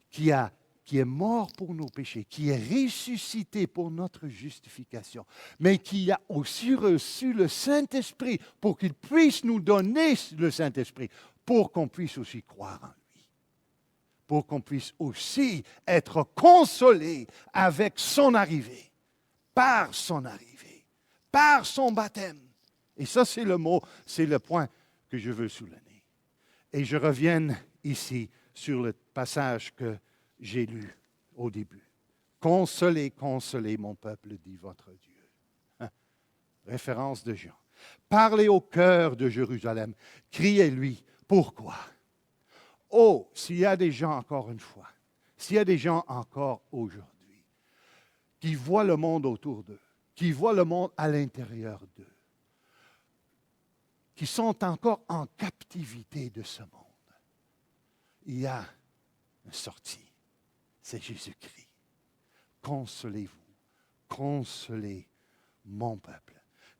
qui est mort pour nos péchés, qui est ressuscité pour notre justification, mais qui a aussi reçu le Saint-Esprit pour qu'il puisse nous donner le Saint-Esprit, pour qu'on puisse aussi croire en lui, pour qu'on puisse aussi être consolé avec son arrivée, par son baptême. Et ça, c'est le mot, c'est le point que je veux souligner. Et je reviens ici sur le passage que j'ai lu au début. Consolez, consolez mon peuple, dit votre Dieu. Référence de Jean. Parlez au cœur de Jérusalem. Criez-lui. Pourquoi? Oh, s'il y a des gens, encore une fois, s'il y a des gens encore aujourd'hui qui voient le monde autour d'eux, qui voient le monde à l'intérieur d'eux, qui sont encore en captivité de ce monde, il y a une sortie. C'est Jésus-Christ. Consolez-vous, consolez mon peuple,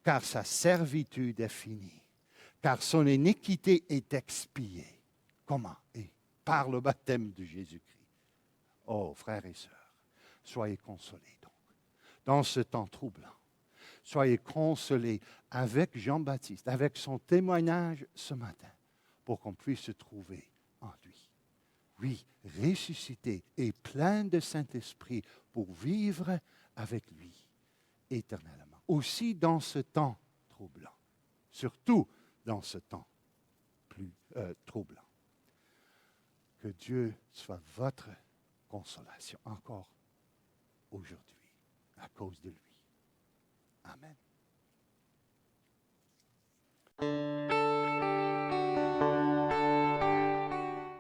car sa servitude est finie, car son iniquité est expiée. Comment? Et par le baptême de Jésus-Christ. Oh, frères et sœurs, soyez consolés donc, dans ce temps troublant. Soyez consolés avec Jean-Baptiste, avec son témoignage ce matin, pour qu'on puisse se trouver en lui. Oui, ressuscité et plein de Saint-Esprit pour vivre avec lui éternellement. Aussi dans ce temps troublant, surtout dans ce temps plus troublant. Que Dieu soit votre consolation encore aujourd'hui, à cause de lui. Amen.